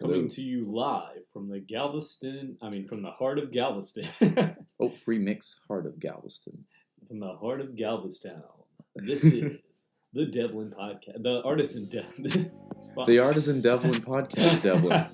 Coming to you live from the heart of Galveston. Remix Heart of Galveston. From the heart of Galveston. This is the Devlyn Podcast. The Artisan Depth. The Artisan Devlyn Podcast, Devlyn.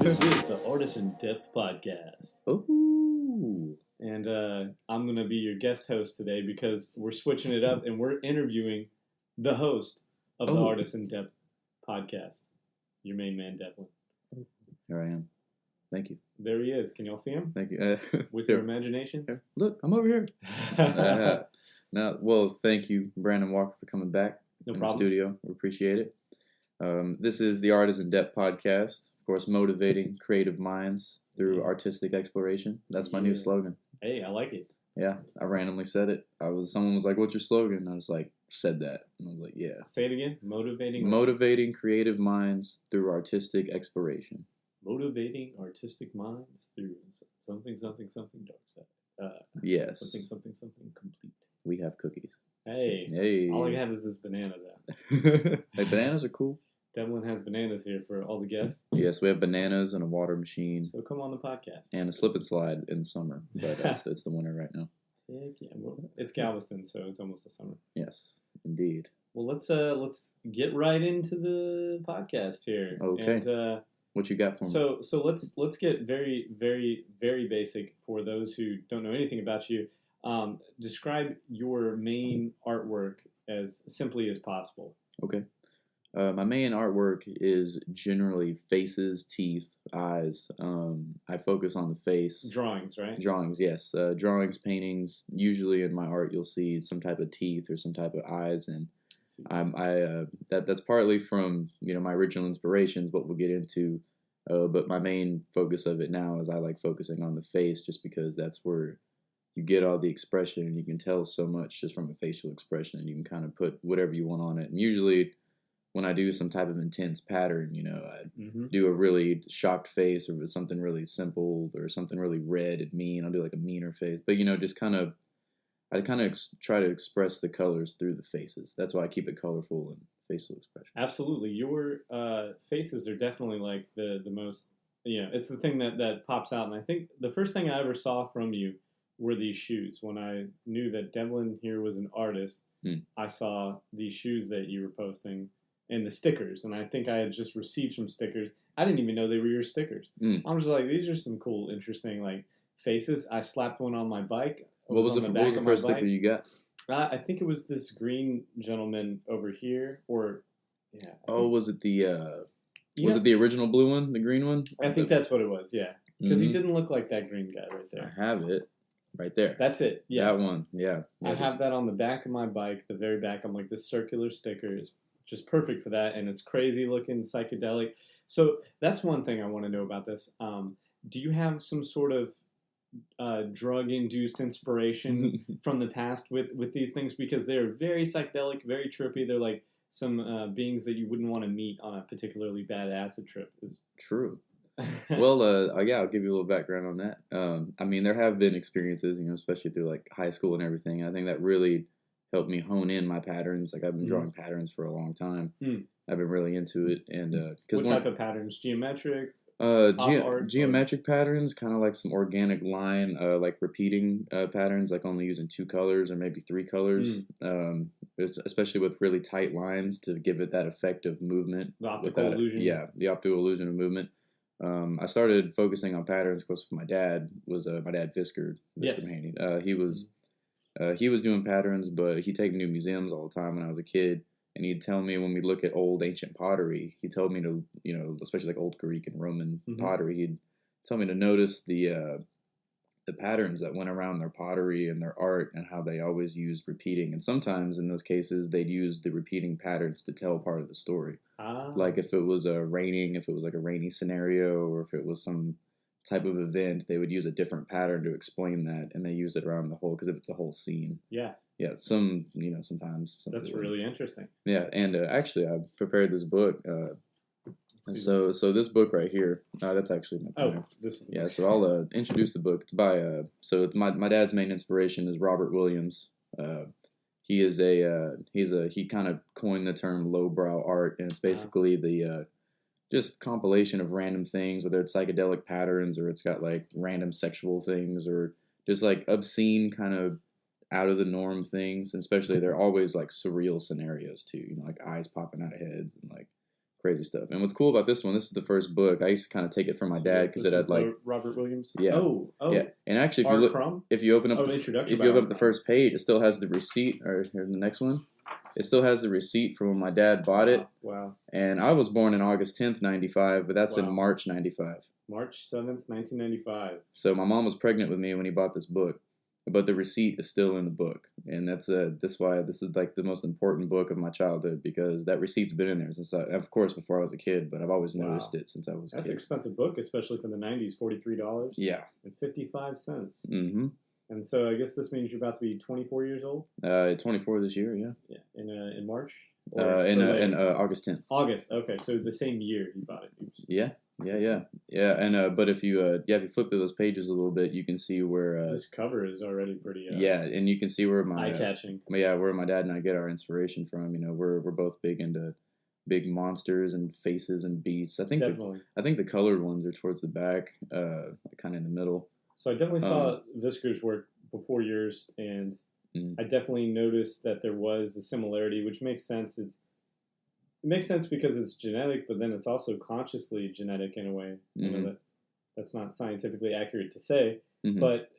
This is the Artisan Depth Podcast. Ooh. And I'm going to be your guest host today because we're switching it up and we're interviewing the host of the Artisan Depth Podcast. Your main man, Devlyn. Here I am. Thank you. There he is. Can y'all see him? Thank you. With your imaginations? Look, I'm over here. Thank you, Brandon Walker, for coming back No in problem. the studio. We appreciate it. This is the Artisan Depth Podcast. Of course, motivating creative minds through artistic exploration. That's my new slogan. Hey, I like it. Yeah, I randomly said it. Someone was like, "What's your slogan?" And I was like, "Said that." And I was like, "Yeah." Say it again. Motivating creative minds through artistic exploration. Motivating artistic minds through something dark side. Yes. Something complete. We have cookies. Hey. All I have is this banana though. Hey, bananas are cool. Devlyn has bananas here for all the guests. Yes, we have bananas and a water machine. So come on the podcast. And a slip and slide in the summer, but it's the winter right now. Heck yeah. Well, it's Galveston, so it's almost the summer. Yes, indeed. Well, let's get right into the podcast here. Okay. And, what you got for me? So let's get very, very, very basic for those who don't know anything about you. Describe your main artwork as simply as possible. Okay. My main artwork is generally faces, teeth, eyes. I focus on the face. Drawings, right? Drawings, yes. Drawings, paintings. Usually in my art, you'll see some type of teeth or some type of eyes, and that's partly from my original inspirations, what we'll get into. But my main focus of it now is I like focusing on the face, just because that's where you get all the expression, and you can tell so much just from a facial expression, and you can kind of put whatever you want on it. And usually, when I do some type of intense pattern, I do a really shocked face, or something really simple, or something really red and mean. I'll do like a meaner face, but I try to express the colors through the faces. That's why I keep it colorful and facial expression. Absolutely, your faces are definitely like the most. It's the thing that pops out, and I think the first thing I ever saw from you were these shoes. When I knew that Devlyn here was an artist, I saw these shoes that you were posting. And the stickers, and I think I had just received some stickers. I didn't even know they were your stickers. I was just like, these are some cool, interesting faces. I slapped one on my bike. What was the first sticker you got? I think it was this green gentleman over here, Was it the original blue one, the green one? I think that's what it was. Yeah, because he didn't look like that green guy right there. I have it right there. That's it. Yeah, that one. Yeah, I have that on the back of my bike, the very back. I'm like, this circular sticker is just perfect for that, and it's crazy looking, psychedelic. So that's one thing I want to know about this. Do you have some sort of drug-induced inspiration from the past with these things? Because they're very psychedelic, very trippy. They're like some beings that you wouldn't want to meet on a particularly bad acid trip. True. Well, I'll give you a little background on that. There have been experiences, especially through like high school and everything. I think that really helped me hone in my patterns. Like I've been drawing patterns for a long time. I've been really into it. And what type of patterns? Geometric? Geometric patterns, kind of like some organic line, like repeating patterns, like only using 2 colors or maybe 3 colors. It's especially with really tight lines to give it that effect of movement. The optical illusion. Yeah, the optical illusion of movement. I started focusing on patterns because my dad was Fisker Mahanay. He was doing patterns, but he'd take me to museums all the time when I was a kid, and he'd tell me when we look at old ancient pottery, he told me to, especially like old Greek and Roman pottery, he'd tell me to notice the patterns that went around their pottery and their art, and how they always used repeating. And sometimes in those cases, they'd use the repeating patterns to tell part of the story. Like if it was like a rainy scenario, or if it was some type of event, they would use a different pattern to explain that, and they use it around the whole, because if it's a whole scene. Yeah. Yeah, sometimes. That's really interesting. Yeah, and actually, I prepared this book. So this book right here, that's actually my plan. This. Yeah, so I'll introduce the book. It's by so my dad's main inspiration is Robert Williams. He is he kind of coined the term lowbrow art, and it's basically the just compilation of random things, whether it's psychedelic patterns or it's got like random sexual things or just like obscene kind of out of the norm things. And especially they're always like surreal scenarios too, like eyes popping out of heads and like crazy stuff. And what's cool about this one, this is the first book. I used to kind of take it from my dad because it had like Robert Williams. Yeah. Oh. Yeah. And actually, if you open up the first page, it still has the receipt. Or here's the next one. It still has the receipt from when my dad bought it. Wow. And I was born in August 10th, 95, but that's in March 95. March 7th, 1995. So my mom was pregnant with me when he bought this book, but the receipt is still in the book. And that's why this is like the most important book of my childhood, because that receipt's been in there since of course, before I was a kid, but I've always noticed it since I was a kid. That's an expensive book, especially for the 90s, $43. Yeah. And 55 cents. Mm-hmm. And so I guess this means you're about to be 24 years old? 24 this year, yeah. Yeah. In March? In August 10th. August, okay. So the same year you bought it. Yeah. And but if you flip through those pages a little bit, you can see where this cover is already pretty and you can see where my eye-catching. Where my dad and I get our inspiration from. We're both big into big monsters and faces and beasts. I think the colored ones are towards the back, kind of in the middle. So I definitely saw Visker's work before yours, and I definitely noticed that there was a similarity, which makes sense. It makes sense because it's genetic, but then it's also consciously genetic in a way. That's not scientifically accurate to say, but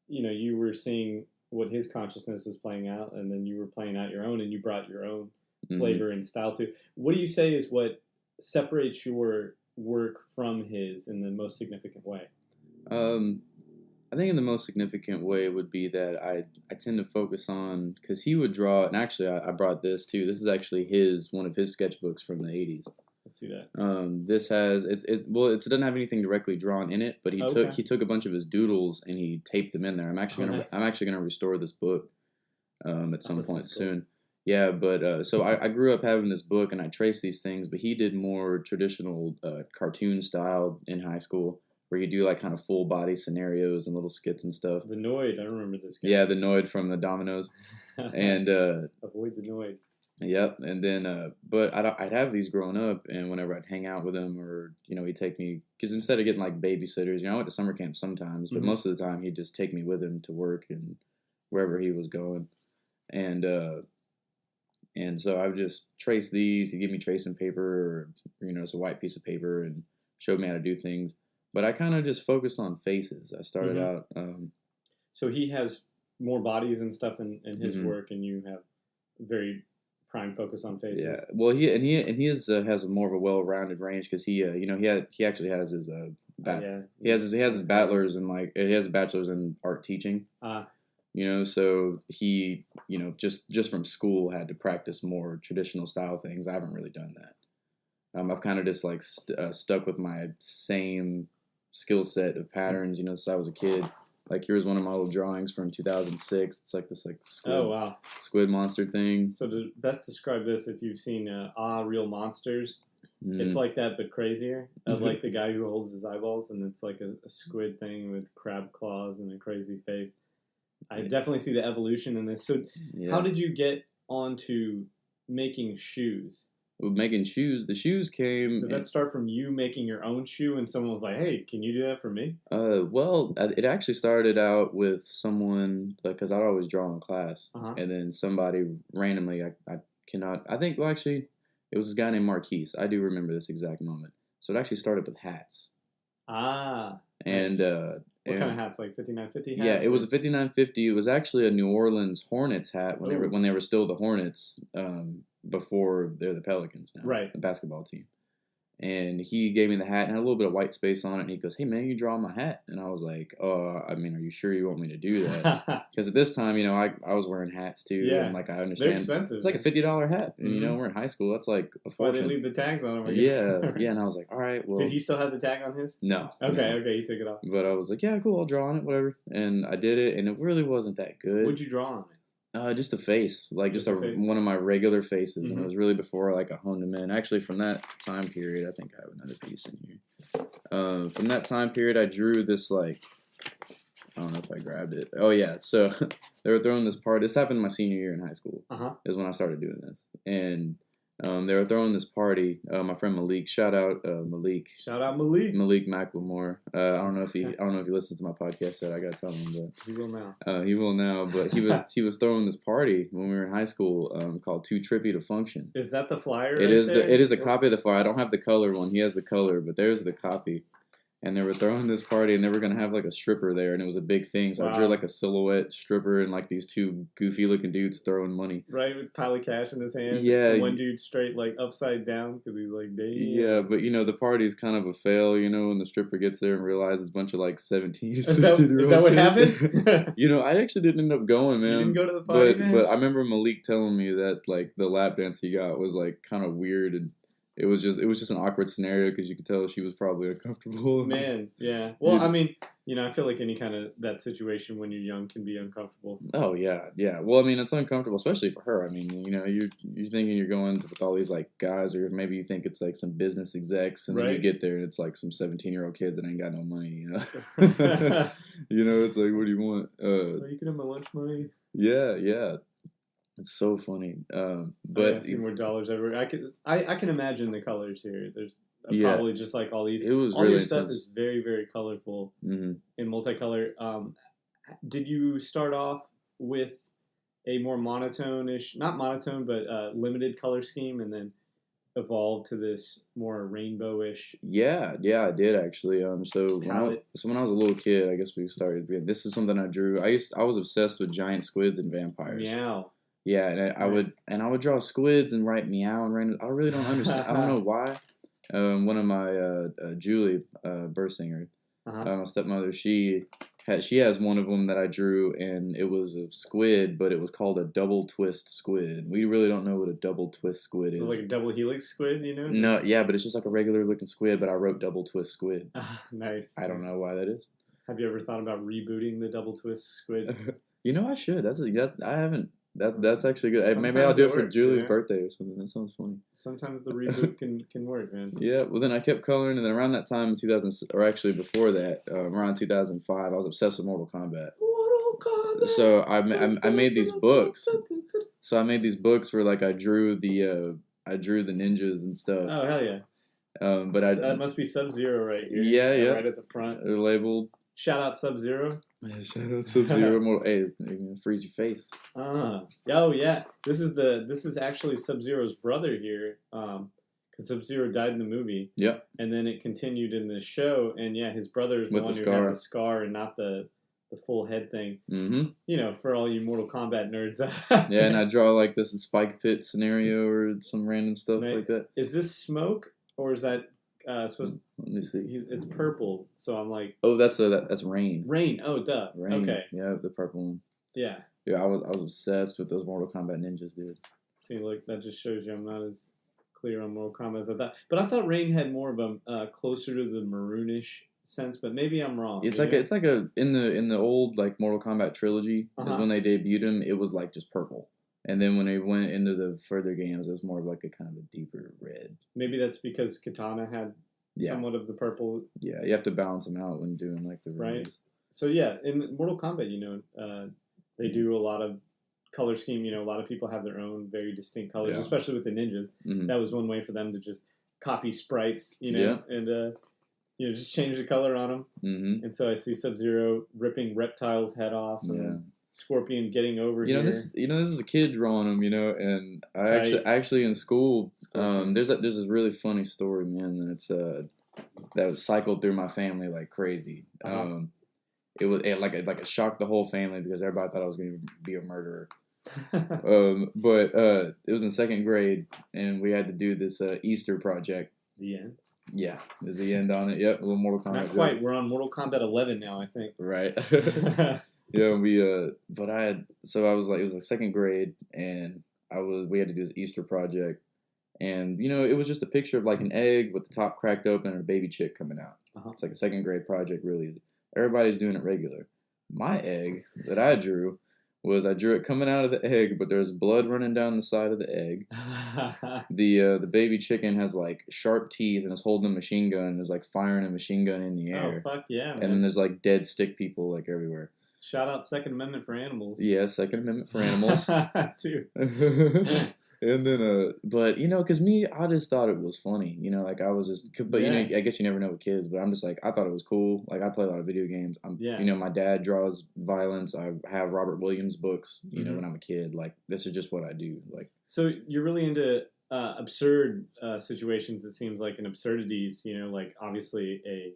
you were seeing what his consciousness was playing out, and then you were playing out your own, and you brought your own flavor and style to. What do you say is what separates your work from his in the most significant way? I think in the most significant way would be that I tend to focus on, because he would draw, and actually I brought this too. This is actually one of his sketchbooks from the 80s. Let's see that. This has it doesn't have anything directly drawn in it, but he took a bunch of his doodles and he taped them in there. I'm actually gonna restore this book at some point soon. Yeah, but so I grew up having this book and I traced these things, but he did more traditional cartoon style in high school, where you do like kind of full body scenarios and little skits and stuff. The Noid, I remember this guy. Yeah, the Noid from the Dominoes. And avoid the Noid. Yep. And then, but I'd have these growing up, and whenever I'd hang out with him, or he'd take me, because instead of getting like babysitters, I went to summer camp sometimes, but most of the time he'd just take me with him to work and wherever he was going, and so I would just trace these. He'd give me tracing paper, or it's a white piece of paper, and showed me how to do things. But I kind of just focused on faces. I started out. So he has more bodies and stuff in his work, and you have very prime focus on faces. Yeah. Well, he has more of a well-rounded range, because he actually has his he has his bachelor's in he has a bachelor's in art teaching. So he just from school had to practice more traditional style things. I haven't really done that. I've kind of just stuck with my same skill set of patterns, since I was a kid. Like, here's one of my little drawings from 2006. It's like this squid monster thing. So to best describe this, if you've seen Real Monsters, it's like that but crazier. Like the guy who holds his eyeballs, and it's like a squid thing with crab claws and a crazy face. I definitely see the evolution in this. So how did you get onto making shoes? Making shoes. The shoes came. Did that start from you making your own shoe, and someone was like, "Hey, can you do that for me?" Well, it actually started out with someone, because I'd always draw in class, and then somebody randomly, actually, it was this guy named Marquise. I do remember this exact moment. So it actually started with hats. And what kind of hats? Like 5950 hats? Yeah, it was a 5950. It was actually a New Orleans Hornets hat when they were still the Hornets. Before they're the Pelicans now, right? The basketball team. And he gave me the hat and had a little bit of white space on it. And he goes, "Hey man, you draw my hat?" And I was like, are you sure you want me to do that? Because at this time, I was wearing hats too. Yeah. And I understand. They're expensive. It's like a $50 hat. And we're in high school. That's like a fortune. Why they leave the tags on them? Yeah. And I was like, all right, well. Did he still have the tag on his? No. Okay, he took it off. But I was like, yeah, cool, I'll draw on it, whatever. And I did it, and it really wasn't that good. What'd you draw on it? Just a face, like just face? one of my regular faces, Mm-hmm. and it was really before like I honed them in. Actually, from that time period, I think I have another piece in here. From that time period, I drew this like. I don't know if I grabbed it. Oh yeah, so they were throwing this party. This happened my senior year in high school. Is when I started doing this, and they were throwing this party. My friend Malik, shout out Malik. Shout out Malik. Malik Macklemore. I don't know if he listens to my podcast yet. I gotta tell him, but he will now. He will now. But he was throwing this party when we were in high school called Too Trippy to Function. Is that the flyer? It is a copy of the flyer. I don't have the color one. He has the color, but there's the copy. And they were throwing this party, and they were going to have, like, a stripper there, and it was a big thing. So I drew, like, a silhouette stripper and, like, these two goofy-looking dudes throwing money. Right, with a pile of cash in his hand. Yeah. And one dude straight, like, upside down because he's like, damn. Yeah, but, the party's kind of a fail, when the stripper gets there and realizes a bunch of, like, 17 or 16-year-old Is that what happened? I actually didn't end up going, man. You didn't go to the party, man? But I remember Malik telling me that, like, the lap dance he got was, like, kind of weird and... It was just an awkward scenario because you could tell she was probably uncomfortable. Man, yeah. Well, I mean, I feel like any kind of that situation when you're young can be uncomfortable. Oh yeah. Well, I mean, it's uncomfortable, especially for her. I mean, you're thinking you're going with all these like guys, or maybe you think it's like some business execs, and then you get there and it's like some 17-year-old kid that ain't got no money. It's like, what do you want? You can have my lunch money. Yeah. It's so funny, but I see more dollars everywhere. I can imagine the colors here. There's probably just like all these. It was all really your stuff intense. Is very, very colorful and multicolor. Did you start off with a more monotone-ish, not monotone, but limited color scheme, and then evolved to this more rainbow-ish? Yeah, I did actually. So when I was a little kid, I guess we started. This is something I drew. I was obsessed with giant squids and vampires. Meow. Yeah, and I would draw squids and write meow and random. I really don't understand. I don't know why. One of my Julie Bursinger, my stepmother, she has one of them that I drew, and it was a squid, but it was called a double twist squid. We really don't know what a double twist squid is. Like a double helix squid, No, yeah, but it's just like a regular looking squid, but I wrote double twist squid. Nice. I don't know why that is. Have you ever thought about rebooting the double twist squid? I should. I haven't. That's actually good. Sometimes maybe I'll do it for Julie's birthday or something. That sounds funny. Sometimes the reboot can work, man. Yeah. Well, then I kept coloring, and then around that time in 2000, or actually before that, around 2005, I was obsessed with Mortal Kombat. So I made these books. So I made these books where like I drew the ninjas and stuff. Oh hell yeah. But that must be Sub-Zero right here. Yeah. Right at the front. They're labeled. Shout out Sub-Zero. Yeah, shout out Sub-Zero. Hey, freeze your face. Oh yeah. This is actually Sub-Zero's brother here. Because Sub-Zero died in the movie. Yep. And then it continued in the show, and yeah, his brother is the one who had the scar and not the full head thing. Mm-hmm. For all you Mortal Kombat nerds. Yeah, and I draw like this spike pit scenario or some random stuff like that. Is this smoke or is that supposed to... Let me see. It's purple, so I'm like... Oh, that's rain. Rain, oh, duh. Rain. Okay. Yeah, the purple one. Yeah. Yeah, I was obsessed with those Mortal Kombat ninjas, dude. See, look, that just shows you I'm not as clear on Mortal Kombat as I thought. But I thought Rain had more of a closer to the maroonish sense, but maybe I'm wrong. It's like in the old like Mortal Kombat trilogy is when they debuted him. It was like just purple. And then when they went into the further games, it was more of like a kind of a deeper red. Maybe that's because Katana had somewhat of the purple. Yeah, you have to balance them out when doing like the right. Reds. So yeah, in Mortal Kombat, they do a lot of color scheme. A lot of people have their own very distinct colors, especially with the ninjas. Mm-hmm. That was one way for them to just copy sprites, and just change the color on them. Mm-hmm. And so I see Sub-Zero ripping Reptile's head off. And Scorpion getting over here. This is a kid drawing them, and I actually in school, there's this really funny story, man. That was cycled through my family like crazy. It shocked the whole family because everybody thought I was going to be a murderer. But it was in second grade, and we had to do this Easter project. The end. Yeah, there's the end on it. Yep, a little Mortal Kombat. Not quite. We're on Mortal Kombat 11 now, I think. Right. Yeah, but it was like second grade, and we had to do this Easter project, and it was just a picture of like an egg with the top cracked open and a baby chick coming out. It's like a second grade project, really. Everybody's doing it regular. My egg that I drew was I drew it coming out of the egg, but there's blood running down the side of the egg. The baby chicken has like sharp teeth and is holding a machine gun and is like firing a machine gun in the air. Oh, fuck yeah, man. And then there's like dead stick people like everywhere. Shout out Second Amendment for animals. Yeah, Second Amendment for animals. Too. And then, but, you know, because I just thought it was funny. You know, like I was just, but, you know, I guess you never know with kids, but I'm just like, I thought it was cool. Like I play a lot of video games. You know, my dad draws violence. I have Robert Williams books, you know, when I'm a kid. Like, this is just what I do. Like, so you're really into absurd situations, it seems like, and absurdities, you know, like obviously a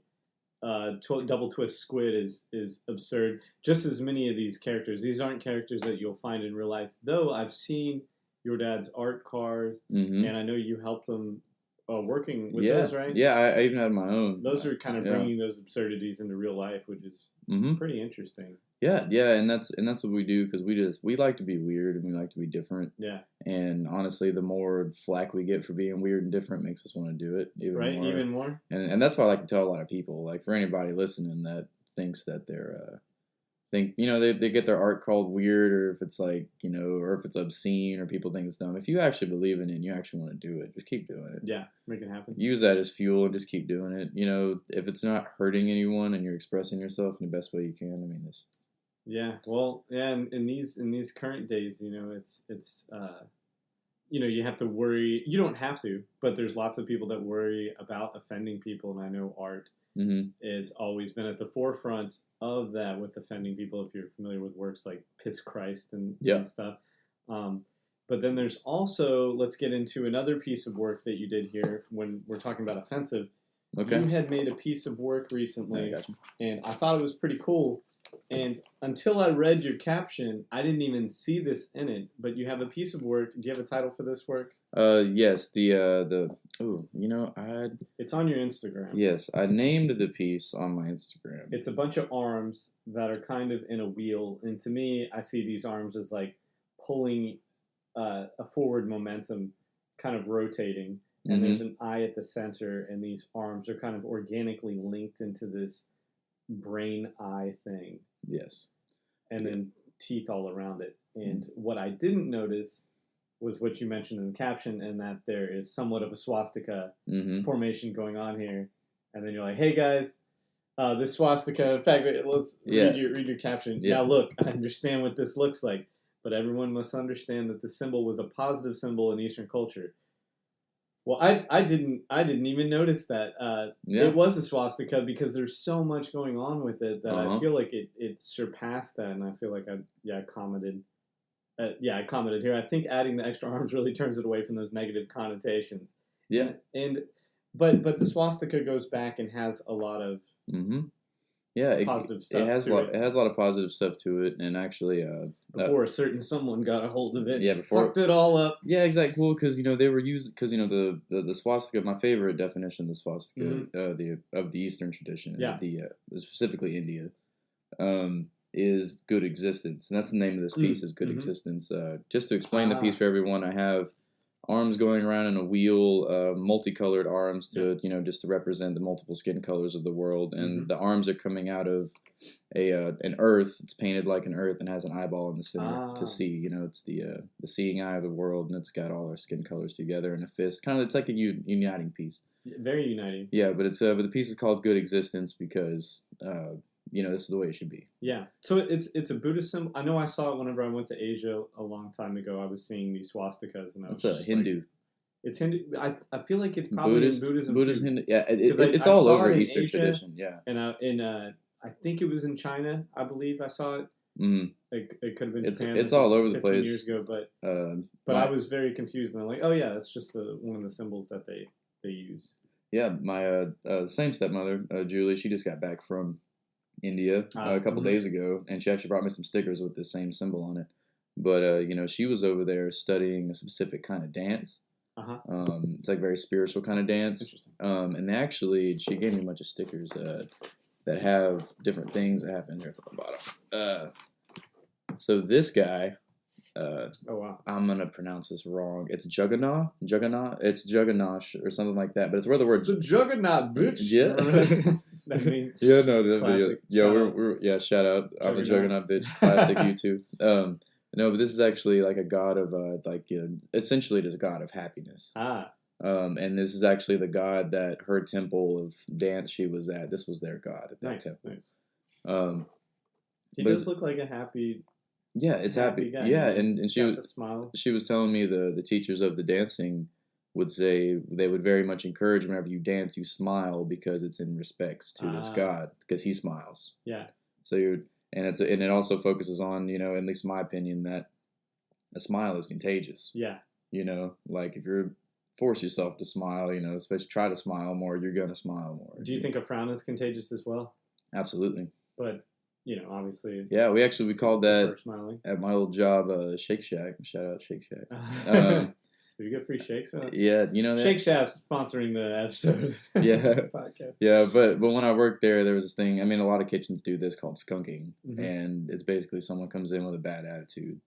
double twist squid is absurd. Just as many of these characters. These aren't characters that you'll find in real life, though I've seen your dad's art cars, and I know you helped him working with those, right? Yeah, I even had my own. Those are kind of bringing those absurdities into real life, which is pretty interesting. Yeah, and that's what we do, because we like to be weird and we like to be different. Yeah. And honestly, the more flack we get for being weird and different makes us want to do it even more. And that's what I like to tell a lot of people. Like, for anybody listening that thinks that they're you know, they get their art called weird, or if it's like, you know, or if it's obscene, or people think it's dumb. If you actually believe in it and you actually want to do it, just keep doing it. Yeah, make it happen. Use that as fuel and just keep doing it. You know, if it's not hurting anyone and you're expressing yourself in the best way you can, I mean, this. Yeah, well, yeah, in these current days, you know, it's you know, you have to worry. You don't have to, but there's lots of people that worry about offending people, and I know art has always been at the forefront of that with offending people, if you're familiar with works like Piss Christ and stuff. But then there's also, let's get into another piece of work that you did here when we're talking about offensive. Okay. You had made a piece of work recently, and I thought it was pretty cool. And until I read your caption, I didn't even see this in it. But you have a piece of work. Do you have a title for this work? Yes. It's on your Instagram. Yes, I named the piece on my Instagram. It's a bunch of arms that are kind of in a wheel, and to me, I see these arms as like pulling a forward momentum, kind of rotating. And there's an eye at the center, and these arms are kind of organically linked into this brain-eye thing. Yes. And then teeth all around it. And what I didn't notice was what you mentioned in the caption, and that there is somewhat of a swastika formation going on here. And then you're like, hey guys, this swastika, in fact, let's read your caption. Yeah, look, I understand what this looks like, but everyone must understand that the symbol was a positive symbol in Eastern culture. Well, I didn't even notice that it was a swastika, because there's so much going on with it that I feel like it surpassed that, and I feel like I commented. I commented here. I think adding the extra arms really turns it away from those negative connotations. Yeah, but the swastika goes back and has a lot of positive stuff. It has a lot of positive stuff to it, and actually, before a certain someone got a hold of it, fucked it all up. Yeah, exactly. Well, because they were using, because the swastika. My favorite definition of the swastika, of the Eastern tradition, is specifically India, is good existence, and that's the name of this piece, is good existence. Just to explain the piece for everyone, I have arms going around in a wheel, multicolored arms to just to represent the multiple skin colors of the world, and the arms are coming out of an earth. It's painted like an earth and has an eyeball in the center to see. It's the seeing eye of the world, and it's got all our skin colors together in a fist. Kind of, it's like a uniting piece. Very uniting. Yeah, but the piece is called Good Existence because this is the way it should be. Yeah. So it's a Buddhist symbol. I know I saw it whenever I went to Asia a long time ago. I was seeing these swastikas, and I was Hindu. Like, it's Hindu. I feel like it's probably in Buddhism too. Hindu. Yeah, it's all over Eastern tradition. Yeah. And I think it was in China. I believe I saw it. Mm-hmm. It could have been Japan. It's all over the place. 15 years ago, but I was very confused, and I'm like, oh yeah, that's just one of the symbols that they use. Yeah, my same stepmother, Julie. She just got back from India a couple days ago, and she actually brought me some stickers with this same symbol on it. But she was over there studying a specific kind of dance. It's like very spiritual kind of dance. And she gave me a bunch of stickers that have different things that happen here at the bottom. So this guy, I'm gonna pronounce this wrong. It's Juggernaut. It's Juggernaush or something like that. But it's where the word the Juggernaut, bitch. Yeah. That mean, yeah, no, the video. classic. Yeah, shout out. I'm a juggernaut bitch. Classic YouTube. No, but this is actually like a god of essentially this god of happiness. And this is actually the god that her temple of dance she was at. This was their god at that temple. Nice. He does look like a happy. Yeah, it's happy. Guy. Yeah, and she was telling me the teachers of the dancing would say they would very much encourage whenever you dance, you smile because it's in respects to this god because he smiles. Yeah. So and it also focuses on, at least my opinion, that a smile is contagious. Yeah. Like if you force yourself to smile, especially try to smile more, you're gonna smile more. Do you think a frown is contagious as well? Absolutely. But obviously. Yeah, we called that at my old job Shake Shack. Shout out Shake Shack. Do you get free shakes? Yeah, Shake Shack's sponsoring the episode. Yeah, podcast. Yeah, but when I worked there was this thing. I mean, a lot of kitchens do this called skunking, and it's basically someone comes in with a bad attitude,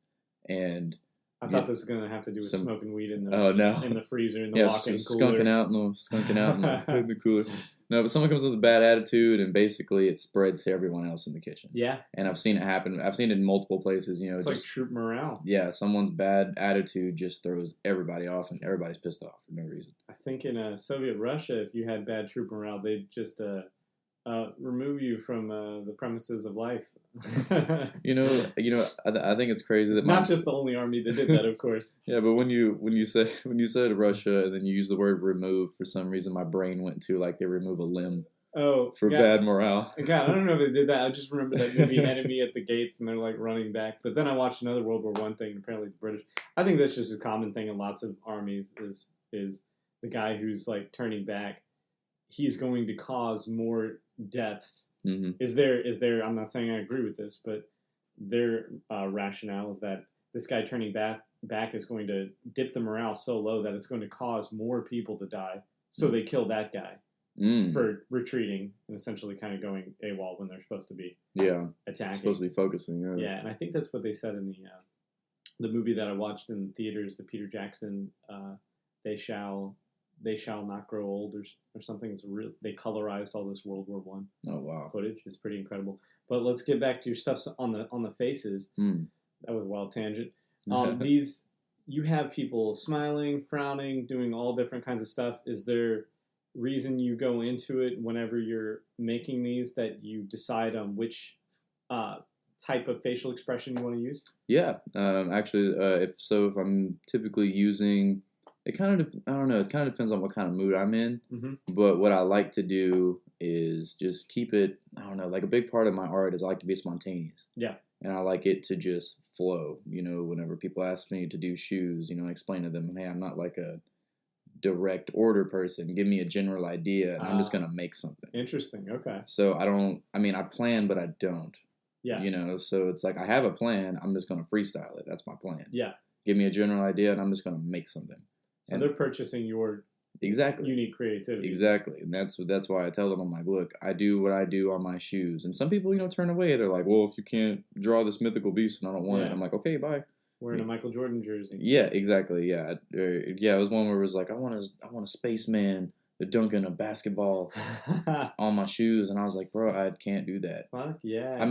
and I thought this was going to have to do with smoking weed in the in the freezer in the walk-in cooler. Skunking out in the cooler. No, but someone comes with a bad attitude, and basically it spreads to everyone else in the kitchen. Yeah. And I've seen it happen. I've seen it in multiple places. It's like troop morale. Yeah, someone's bad attitude just throws everybody off, and everybody's pissed off for no reason. I think in Soviet Russia, if you had bad troop morale, they'd just remove you from the premises of life. I think it's crazy that not just the only army that did that, of course. Yeah, but when you said Russia and then you use the word remove, for some reason my brain went to like they remove a limb. For bad morale. God, I don't know if they did that. I just remember that movie Enemy at the Gates, and they're like running back. But then I watched another World War I thing, and apparently the British. I think that's just a common thing in lots of armies. Is the guy who's like turning back? He's going to cause more deaths. Mm-hmm. Is there? I'm not saying I agree with this, but their rationale is that this guy turning back is going to dip the morale so low that it's going to cause more people to die. So they kill that guy for retreating and essentially kind of going AWOL when they're supposed to be attacking. Supposed to be focusing. Yeah, and I think that's what they said in the movie that I watched in theaters, the Peter Jackson They Shall Not Grow Old or something. It's they colorized all this World War I footage. It's pretty incredible. But let's get back to your stuff on the faces. That was a wild tangent. These you have people smiling, frowning, doing all different kinds of stuff. Is there reason you go into it whenever you're making these that you decide on which type of facial expression you want to use? Yeah, actually, if I'm typically using. It kind of, I don't know, it kind of depends on what kind of mood I'm in. Mm-hmm. But what I like to do is just keep it, I don't know, like a big part of my art is I like to be spontaneous. Yeah. And I like it to just flow. Whenever people ask me to do shoes, I explain to them, hey, I'm not like a direct order person. Give me a general idea, and I'm just going to make something. Interesting. Okay. So I plan, but I don't. Yeah. So it's like I have a plan. I'm just going to freestyle it. That's my plan. Yeah. Give me a general idea, and I'm just going to make something. So they're purchasing your unique creativity. Exactly. And that's why I tell them, I'm like, look, I do what I do on my shoes. And some people, turn away. They're like, well, if you can't draw this mythical beast and I don't want it, I'm like, okay, bye. Wearing a Michael Jordan jersey. Yeah, exactly. Yeah. It was one where it was like, I want a spaceman dunking a basketball on my shoes. And I was like, bro, I can't do that. Fuck yeah. I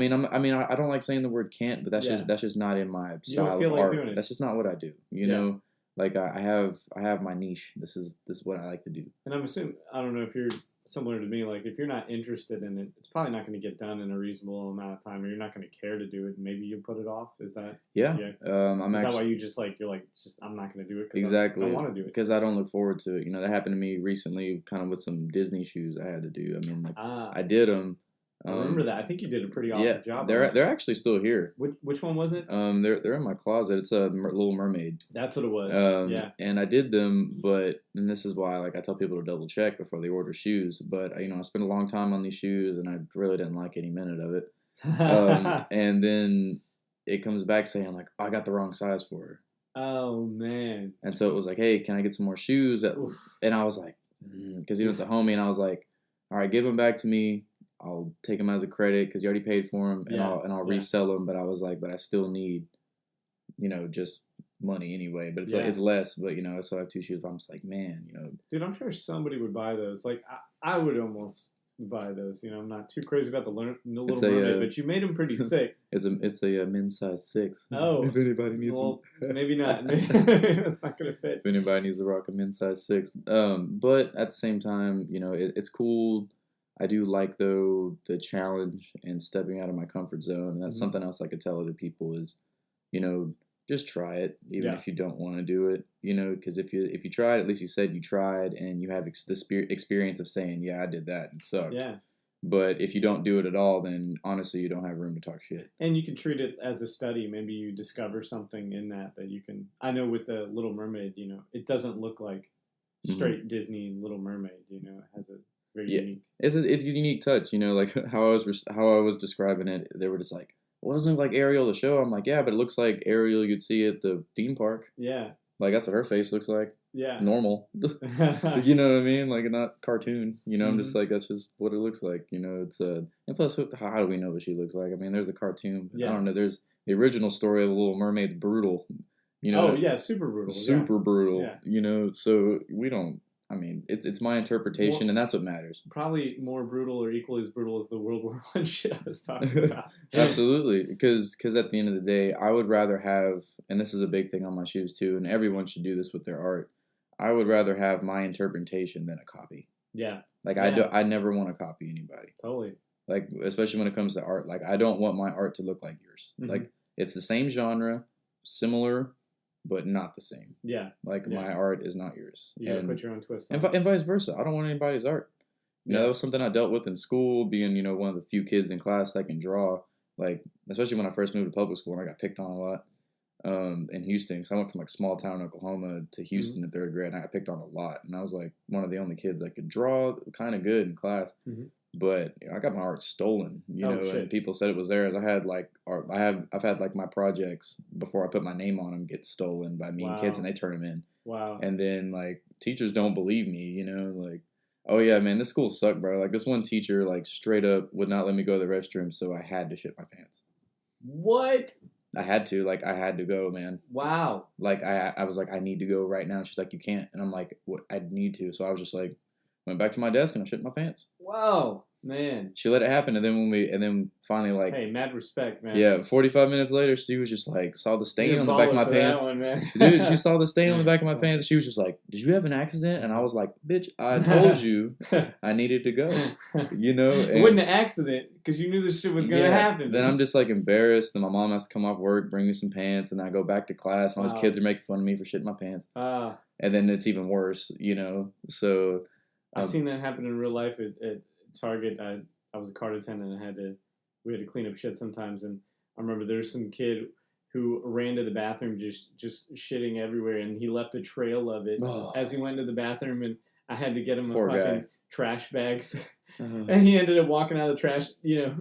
don't like saying the word can't, but that's just not in my style of art. Doing it. That's just not what I do. You know? Like I have my niche. This is what I like to do. And I'm assuming, I don't know if you're similar to me. Like if you're not interested in it, it's probably not going to get done in a reasonable amount of time, or you're not going to care to do it. Maybe you'll put it off. Is that? Yeah. Is that why you just like I'm not going to do it? Exactly. I don't want to do it because I don't look forward to it. That happened to me recently, kind of with some Disney shoes I had to do. I mean, I did them. I remember that. I think you did a pretty awesome job. They're actually still here. Which one was it? They're in my closet. It's a Little Mermaid. That's what it was. And I did them, and this is why I tell people to double check before they order shoes. But I spent a long time on these shoes, and I really didn't like any minute of it. And then it comes back saying like, I got the wrong size for her. Oh man! And so it was like, hey, can I get some more shoes? And I was like, because he was a homie, and I was like, all right, give them back to me. I'll take them as a credit because you already paid for them, and I'll resell them. But I was like, but I still need, just money anyway. But it's less. But so I have two shoes. But I'm just like, man, Dude, I'm sure somebody would buy those. Like I would almost buy those. I'm not too crazy about the Little Mermaid, but you made them pretty sick. It's a men's size 6. Oh, if anybody needs them. Maybe not. That's not gonna fit. If anybody needs to rock a men's size 6, but at the same time, it's cool. I do like though the challenge and stepping out of my comfort zone, and that's something else I could tell other people is, just try it, even if you don't want to do it, because if you tried, at least you said you tried, and you have the experience of saying, yeah, I did that and it sucked. Yeah. But if you don't do it at all, then honestly, you don't have room to talk shit. And you can treat it as a study. Maybe you discover something in that you can. I know with the Little Mermaid, it doesn't look like straight Disney Little Mermaid. It has a very unique. It's a unique touch. Like how I was describing it. They were just like, well, it doesn't look like Ariel the show. I'm like, yeah, but it looks like Ariel you'd see at the theme park. Yeah. Like, that's what her face looks like. Yeah. Normal. You know what I mean? Like, not cartoon. I'm just like, that's just what it looks like. It's and plus, how do we know what she looks like? I mean, there's a cartoon. But I don't know. There's the original story of the Little Mermaid's brutal. Oh, yeah, super brutal. Super brutal. Yeah. So we don't. I mean, it's my interpretation, and that's what matters. Probably more brutal or equally as brutal as the World War I shit I was talking about. Absolutely, because at the end of the day, I would rather have, and this is a big thing on my shoes too, and everyone should do this with their art. I would rather have my interpretation than a copy. Yeah. Like I never want to copy anybody. Totally. Like especially when it comes to art, like I don't want my art to look like yours. Mm-hmm. Like it's the same genre, similar, but not the same. Yeah. Like my art is not yours. You gotta put your own twist on it. And vice versa. I don't want anybody's art. That was something I dealt with in school, being, one of the few kids in class that can draw. Like, especially when I first moved to public school and I got picked on a lot in Houston. So I went from like small town Oklahoma to Houston in 3rd grade, and I got picked on a lot. And I was like one of the only kids that could draw kind of good in class. Mm-hmm. But I got my art stolen, and people said it was theirs. I had like art. I've had like my projects before I put my name on them get stolen by mean kids, and they turn them in. Wow. And then like teachers don't believe me, like, oh yeah, man, this school sucked, bro. Like this one teacher, like straight up would not let me go to the restroom, so I had to shit my pants. What? I had to go, man. Wow. Like I was like, I need to go right now. She's like, you can't, and I'm like, what? I need to. So I was just like. Went back to my desk and I shit my pants. Wow, man. She let it happen, and then finally like. Hey, mad respect, man. Yeah, 45 minutes later, she was just like saw the stain on the back of my pants. That one, man. Dude, she saw the stain on the back of my pants. And she was just like, "Did you have an accident?" And I was like, "Bitch, I told you I needed to go." It wasn't an accident because you knew this shit was gonna happen. Then I'm just like embarrassed, and my mom has to come off work, bring me some pants, and I go back to class, and all these kids are making fun of me for shitting my pants. And then it's even worse, So. I've seen that happen in real life at Target. I was a cart attendant and we had to clean up shit sometimes. And I remember there's some kid who ran to the bathroom just shitting everywhere, and he left a trail of it as he went to the bathroom, and I had to get him a fucking trash bag. And he ended up walking out of the trash,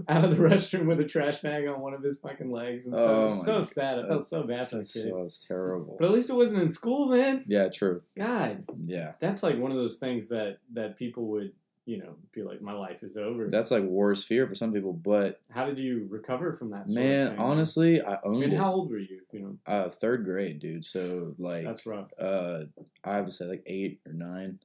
out of the restroom with a trash bag on one of his fucking legs and stuff. It was so sad. I felt so bad for the kid. That was terrible. But at least it wasn't in school, man. Yeah, true. God. Yeah. That's like one of those things that people would, be like, my life is over. That's like worst fear for some people, but... How did you recover from that sort of thing? Honestly, I owned it. How old were you? 3rd grade, dude. So, like... That's rough. I would say like 8 or 9.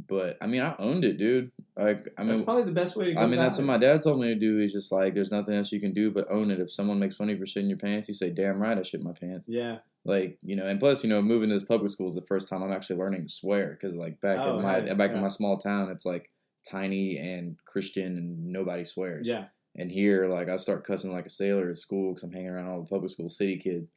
But I mean, I owned it, dude. Like, I mean, that's probably the best way to go. I mean, that's what my dad told me to do. He's just like, there's nothing else you can do but own it. If someone makes fun of you for shitting your pants, you say, damn right, I shit my pants. Yeah. Like, and plus, moving to this public school is the first time I'm actually learning to swear. Because, like, back in my small town, it's, like, tiny and Christian and nobody swears. Yeah. And here, like, I start cussing like a sailor at school because I'm hanging around all the public school city kids.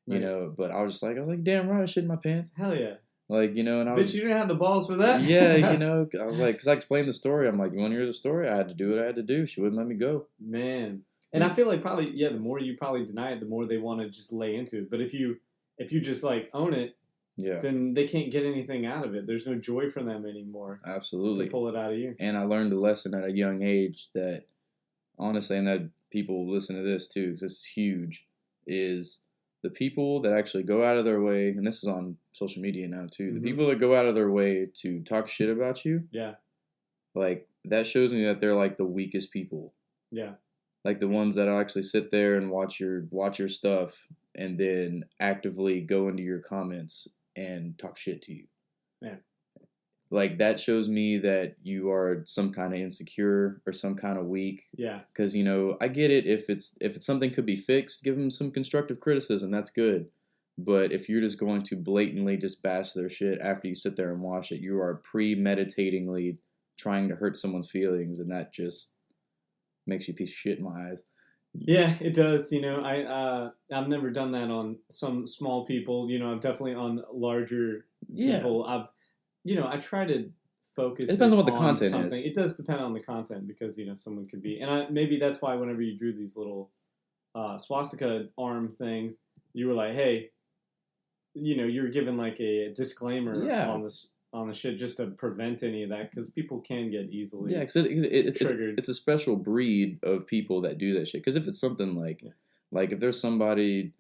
Nice. But I was like, damn right, I shit my pants. Hell yeah. Like, and I was... Bitch, you didn't have the balls for that? Yeah, I was like... Because I explained the story. I'm like, you want to hear the story? I had to do what I had to do. She wouldn't let me go. Man. And I feel like probably, the more you probably deny it, the more they want to just lay into it. But if you just, like, own it, then they can't get anything out of it. There's no joy for them anymore. Absolutely. To pull it out of you. And I learned a lesson at a young age that, honestly, and that people listen to this, too, because this is huge, is... The people that actually go out of their way, and this is on social media now too, the people that go out of their way to talk shit about you, like, that shows me that they're like the weakest people. Yeah. Like the ones that actually sit there and watch your stuff and then actively go into your comments and talk shit to you. Yeah. like that shows me that you are some kind of insecure or some kind of weak. Yeah. Because I get it. If it's something could be fixed, give them some constructive criticism. That's good. But if you're just going to blatantly just bash their shit after you sit there and watch it, you are premeditatingly trying to hurt someone's feelings, and that just makes you a piece of shit in my eyes. Yeah, it does. I've never done that on some small people. I've definitely on larger people. I try to focus. It depends on what the content something. is. It does depend on the content because someone could be, and maybe that's why whenever you drew these little swastika arm things, you were like, hey, you're given like a disclaimer on the shit just to prevent any of that because people can get easily triggered. It's a special breed of people that do that shit. Because if it's something like if there's somebody,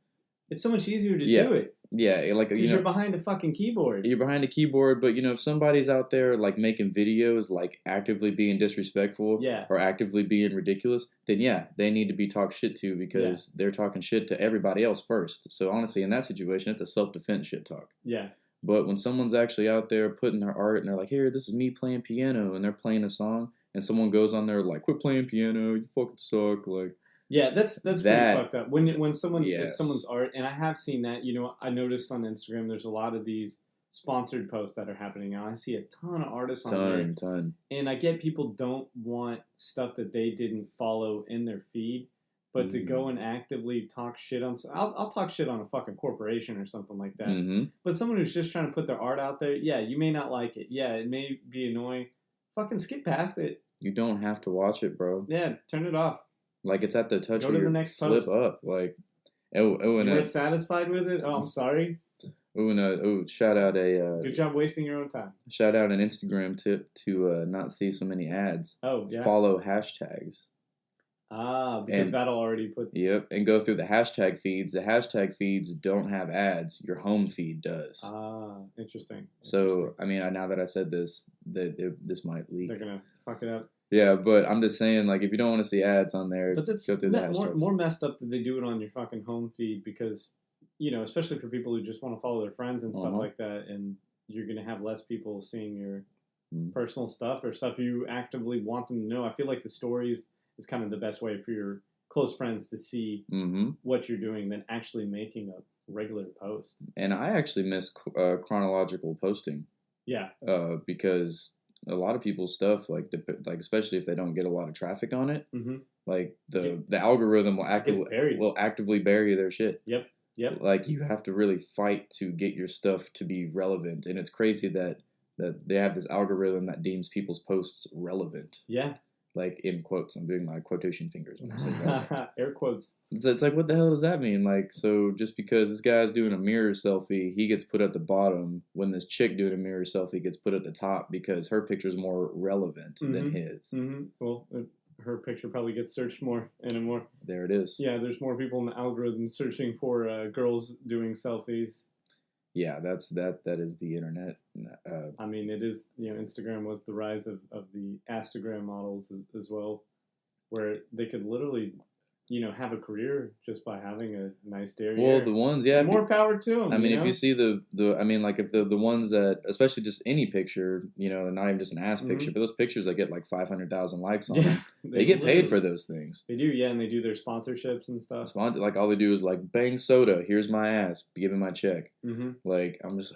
it's so much easier to do it. Yeah, like because you're behind a fucking keyboard. You're behind a keyboard, but if somebody's out there like making videos, like actively being disrespectful, or actively being ridiculous, then they need to be talked shit to because they're talking shit to everybody else first. So honestly, in that situation, it's a self-defense shit talk. Yeah. But when someone's actually out there putting their art and they're like, here, this is me playing piano, and they're playing a song, and someone goes on there like, quit playing piano, you fucking suck, like. Yeah, that's pretty fucked up. When someone it's someone's art, and I have seen that. I noticed on Instagram there's a lot of these sponsored posts that are happening now. I see a ton of artists on there. Ton. And I get people don't want stuff that they didn't follow in their feed, but to go and actively talk shit on. I'll talk shit on a fucking corporation or something like that. Mm-hmm. But someone who's just trying to put their art out there, you may not like it. Yeah, it may be annoying. Fucking skip past it. You don't have to watch it, bro. Yeah, turn it off. Like, it's at the touch Go of to your the next flip post. up. Like, you weren't satisfied with it? Oh, I'm sorry. Shout out good job wasting your own time. Shout out an Instagram tip to not see so many ads. Oh, yeah. Follow hashtags. Because that'll already put... Yep, and go through the hashtag feeds. The hashtag feeds don't have ads. Your home feed does. Interesting. So, I mean, now that I said this, this might leak. They're going to fuck it up. Yeah, but I'm just saying, like, if you don't want to see ads on there, but that's go through the hashtags. More messed up that they do it on your fucking home feed because, especially for people who just want to follow their friends and stuff like that, and you're going to have less people seeing your personal stuff or stuff you actively want them to know. I feel like the stories is kind of the best way for your close friends to see what you're doing than actually making a regular post. And I actually miss chronological posting. Yeah. Because a lot of people's stuff, like especially if they don't get a lot of traffic on it, like the algorithm will actively bury their shit. Yep. Like you have to really fight to get your stuff to be relevant, and it's crazy that they have this algorithm that deems people's posts relevant. Yeah. Like in quotes, I'm doing my quotation fingers when I say that. Air quotes. It's like, what the hell does that mean? Like, so just because this guy's doing a mirror selfie, he gets put at the bottom, when this chick doing a mirror selfie gets put at the top because her picture is more relevant than his. Mm-hmm. Well, her picture probably gets searched more and more. There it is. Yeah, there's more people in the algorithm searching for girls doing selfies. Yeah, that is the internet. I mean, it is, Instagram was the rise of the Instagram models as well, where they could literally, have a career just by having a nice derriere. Well, the ones, more power to them. I mean, if you see if the ones that, especially just any picture, not even just an ass picture, but those pictures that get like 500,000 likes on them, they get paid for those things. They do, yeah, and they do their sponsorships and stuff. Like all they do is like, bang soda, here's my ass, give me my check. Like, I'm just,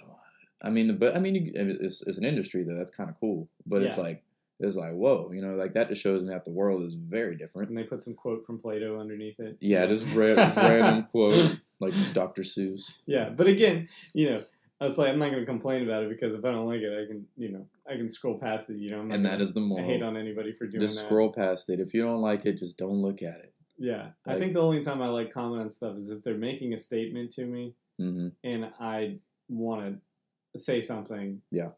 it's an industry though. That's kind of cool, but it's like whoa, like that just shows me that the world is very different. And they put some quote from Plato underneath it. Yeah, just random quote like Dr. Seuss. Yeah, but again, I was like, I'm not going to complain about it because if I don't like it, I can scroll past it. And that is the moral. I hate on anybody for doing that. Just scroll past it. If you don't like it, just don't look at it. Yeah, I think the only time I like comment on stuff is if they're making a statement to me, and I want to say something. Yeah,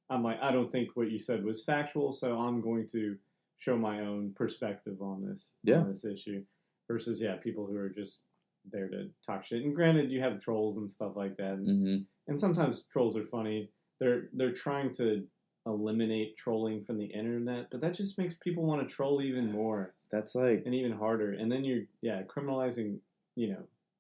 I'm like, I don't think what you said was factual, so I'm going to show my own perspective on this issue. Versus, people who are just there to talk shit. And granted, you have trolls and stuff like that, and sometimes trolls are funny. They're trying to eliminate trolling from the internet, but that just makes people want to troll even more. That's like... And even harder. And then you're, criminalizing,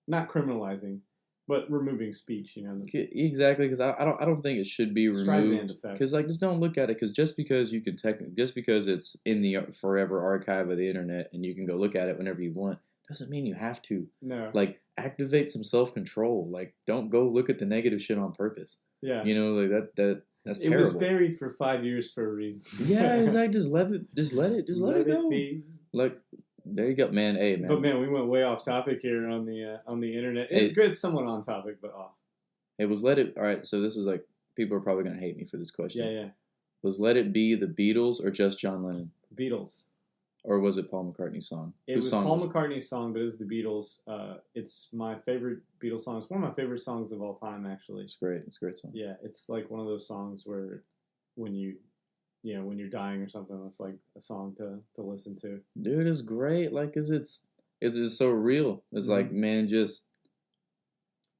not criminalizing, But removing speech, Exactly, because I don't think it should be removed. Because just don't look at it. Because just because it's in the forever archive of the internet and you can go look at it whenever you want, doesn't mean you have to. No. Activate some self control. Don't go look at the negative shit on purpose. Yeah. That's terrible. It was buried for 5 years for a reason. Yeah, exactly. Just let it go. There you go, man. Hey, man. But man, we went way off topic here on the internet. It's somewhat on topic, but off. It was Let It. All right, so this is people are probably gonna hate me for this question. Yeah. Was Let It Be the Beatles or just John Lennon? Beatles. Or was it Paul McCartney's song? It was Paul McCartney's song, but it was the Beatles. It's my favorite Beatles song. It's one of my favorite songs of all time, actually. It's great. It's a great song. Yeah, it's one of those songs where when you're dying or something, it's like a song to listen to. Dude, it's great. It's so real. It's man,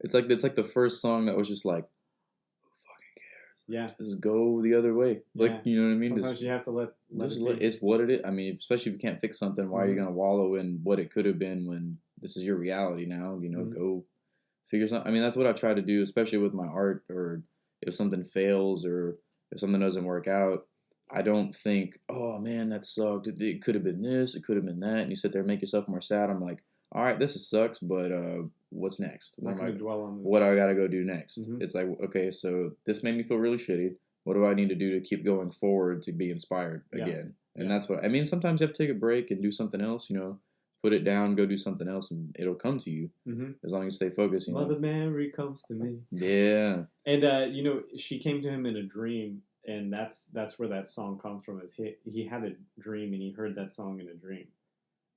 it's like the first song that was just like, who fucking cares? Yeah. Just go the other way. You know what I mean? Sometimes you have to let it be. It's what it is. I mean, especially if you can't fix something, why are you going to wallow in what it could have been when this is your reality now? Go figure something. I mean, that's what I try to do, especially with my art, or if something fails or if something doesn't work out. I don't think, oh man, that sucked. It could have been this, it could have been that, and you sit there and make yourself more sad. I'm like, all right, this sucks, but what's next? Not going to dwell on this. What do I got to go do next? Mm-hmm. It's like, okay, so this made me feel really shitty. What do I need to do to keep going forward to be inspired again? And that's what I mean. Sometimes you have to take a break and do something else. Put it down, go do something else, and it'll come to you as long as you stay focused. Mother Mary comes to me. Yeah. And she came to him in a dream. And that's where that song comes from. Is he had a dream and he heard that song in a dream,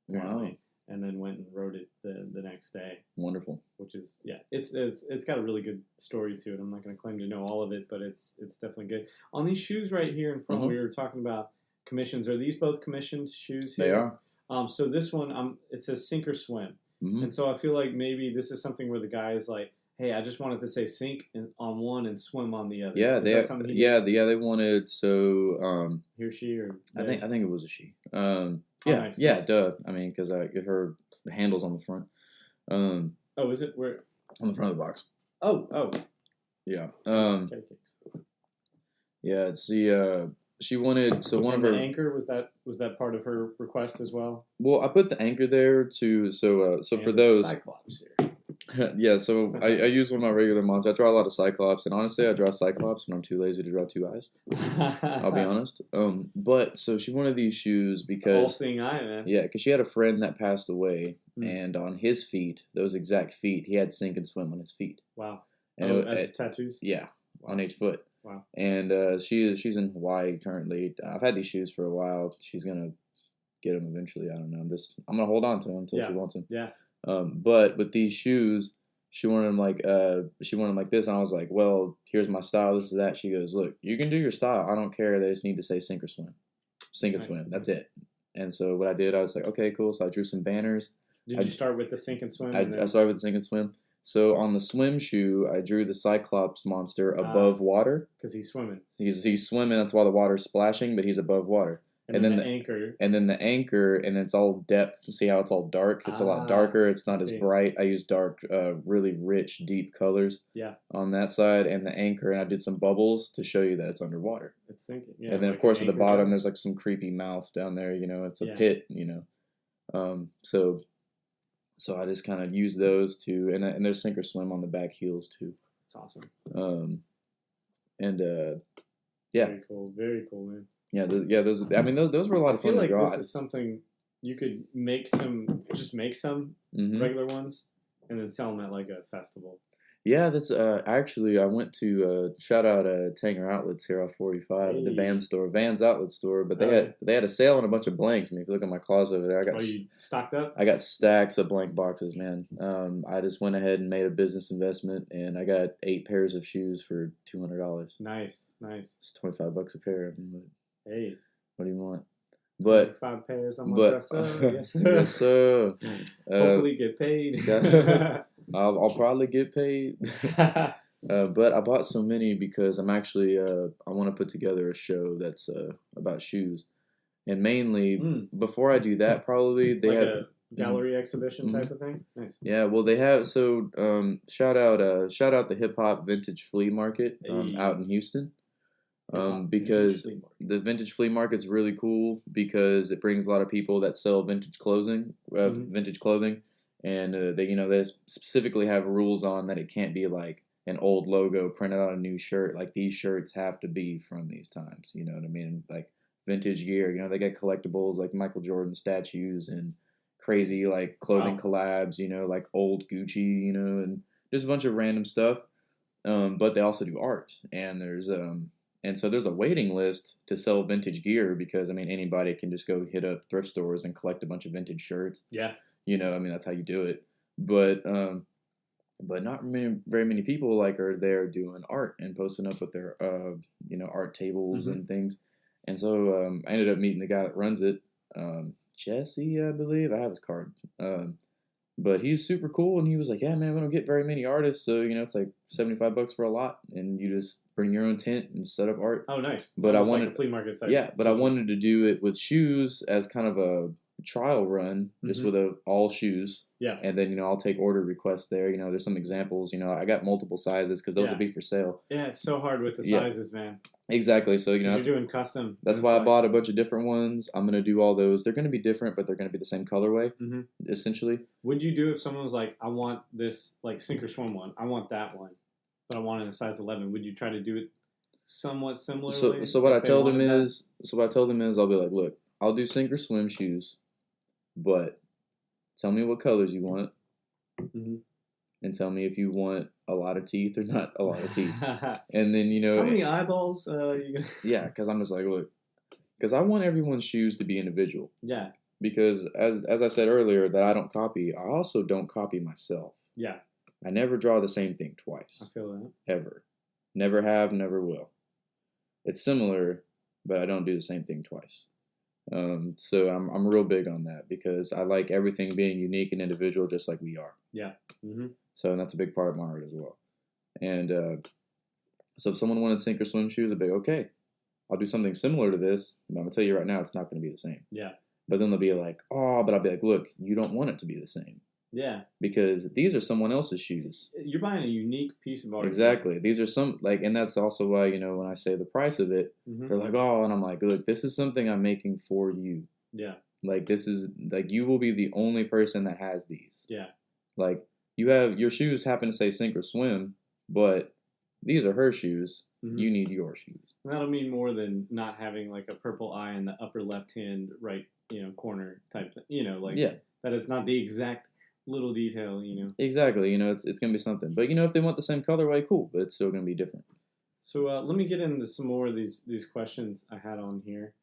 wow. And then went and wrote it the next day. Wonderful. Which is it's got a really good story to it. I'm not going to claim to know all of it, but it's definitely good. On these shoes right here in front, we were talking about commissions. Are these both commissioned shoes here? They are. So this one, it says sink or swim, and so I feel like maybe this is something where the guy is like, hey, I just wanted to say sink on one and swim on the other. Yeah, they wanted he or she or I think it was a she. Nice. Duh. I mean, because her handle's on the front. Is it where on the front of the box? Oh. Yeah. Yeah. It's the she wanted one of her anchor was that part of her request as well. Well, I put the anchor there to so for those Cyclops here. Yeah, so I use one of my regular models. I draw a lot of Cyclops, and honestly, I draw Cyclops when I'm too lazy to draw two eyes. I'll be honest. But so she wanted these shoes because all-seeing eye, man. Yeah, because she had a friend that passed away, and on his feet, those exact feet, he had sink and swim on his feet. Wow. And as tattoos. Yeah, wow. On each foot. Wow. And she's in Hawaii currently. I've had these shoes for a while. She's gonna get them eventually. I don't know. I'm gonna hold on to them until she wants them. Yeah. But with these shoes, she wanted them like this, and I was like, well, here's my style, this is that. She goes, look, you can do your style, I don't care, they just need to say sink or swim. Sink and swim, that's it. And so what I did, I was like, okay, cool, so I drew some banners. Did you start with the sink and swim? I started with the sink and swim. So on the swim shoe, I drew the Cyclops monster above water. Because he's swimming. He's swimming, that's why the water's splashing, but he's above water. And then the anchor. And then the anchor, and it's all depth. See how it's all dark? It's a lot darker. It's not as bright. I use dark, really rich, deep colors on that side. And the anchor, and I did some bubbles to show you that it's underwater. It's sinking. Yeah, and then, of course, at the bottom, there's like some creepy mouth down there. It's a pit, So I just kind of use those two. And there's sink or swim on the back heels, too. That's awesome. Very cool. Very cool, man. Yeah, those. I mean, those were a lot of fun to draw. This is something you could make some regular ones, and then sell them at like a festival. Yeah, that's actually I went to shout out Tanger Outlets here off 45, the Vans Outlet store. But they had a sale on a bunch of blanks. I mean, if you look at my closet over there, you stocked up? I got stacks of blank boxes, man. I just went ahead and made a business investment, and I got 8 pairs of shoes for $200. Nice. It's $25 a pair. Hey, what do you want? But 5 pairs on my dresser. Yes, sir. Yes, sir. Hopefully, get paid. I'll probably get paid. But I bought so many because I'm actually I want to put together a show that's about shoes, and mainly before I do that, probably gallery exhibition type of thing. Nice. Yeah, well, they have shout out the hip hop vintage flea market out in Houston. Because the vintage flea market's really cool because it brings a lot of people that sell vintage clothing, and they specifically have rules on that it can't be like an old logo printed on a new shirt. Like these shirts have to be from these times. You know what I mean? Like vintage gear. You know, they get collectibles like Michael Jordan statues and crazy like clothing collabs. You know, like old Gucci. You know, and just a bunch of random stuff. But they also do art, and so there's a waiting list to sell vintage gear because, I mean, anybody can just go hit up thrift stores and collect a bunch of vintage shirts. Yeah. You know, I mean, that's how you do it. But not very many people like are there doing art and posting up with their, art tables and things. And so I ended up meeting the guy that runs it, Jesse, I believe. I have his card. But he's super cool, and he was like, yeah, man, we don't get very many artists, so, you know, it's like $75 for a lot, and you just bring your own tent and set up art. Oh, nice. But I wanted like a flea market site. Yeah, but I wanted to do it with shoes as kind of a trial run, just with all shoes. Yeah. And then, you know, I'll take order requests there. You know, there's some examples. You know, I got multiple sizes because those will be for sale. Yeah, it's so hard with the sizes, man. Exactly. So, you know, you're doing custom. That's why I bought a bunch of different ones. I'm going to do all those. They're going to be different, but they're going to be the same colorway, essentially. Would you do if someone was like, I want this, like, sink or swim one. I want that one, but I want it in a size 11. Would you try to do it somewhat similarly? So what I tell them is, I'll be like, look, I'll do sink or swim shoes, but tell me what colors you want. And tell me if you want a lot of teeth or not a lot of teeth. And then, you know... How many eyeballs Yeah, because I'm just like, look, because I want everyone's shoes to be individual. Yeah. Because as I said earlier, that I don't copy, I also don't copy myself. Yeah. I never draw the same thing twice. I feel that. Ever. Never have, never will. It's similar, but I don't do the same thing twice. So I'm real big on that because I like everything being unique and individual just like we are. Yeah. So that's a big part of my art as well. And so if someone wanted sink or swim shoes, I'd be like, okay, I'll do something similar to this. But I'm going to tell you right now, it's not going to be the same. Yeah. But then they'll be like, oh, but I'll be like, look, you don't want it to be the same. Yeah. Because these are someone else's shoes. You're buying a unique piece of art. Exactly. These are some, like, and that's also why, you know, when I say the price of it, they're like, oh, and I'm like, look, this is something I'm making for you. Yeah. Like, this is, like, you will be the only person that has these. Yeah. Like, you have, your shoes happen to say sink or swim, but these are her shoes. You need your shoes. And that'll mean more than not having, like, a purple eye in the upper left-hand right, you know, corner type thing. You know, like, that it's not the exact little detail, you know. Exactly. You know, it's going to be something. But, you know, if they want the same colorway, cool, but it's still going to be different. So let me get into some more of these questions I had on here.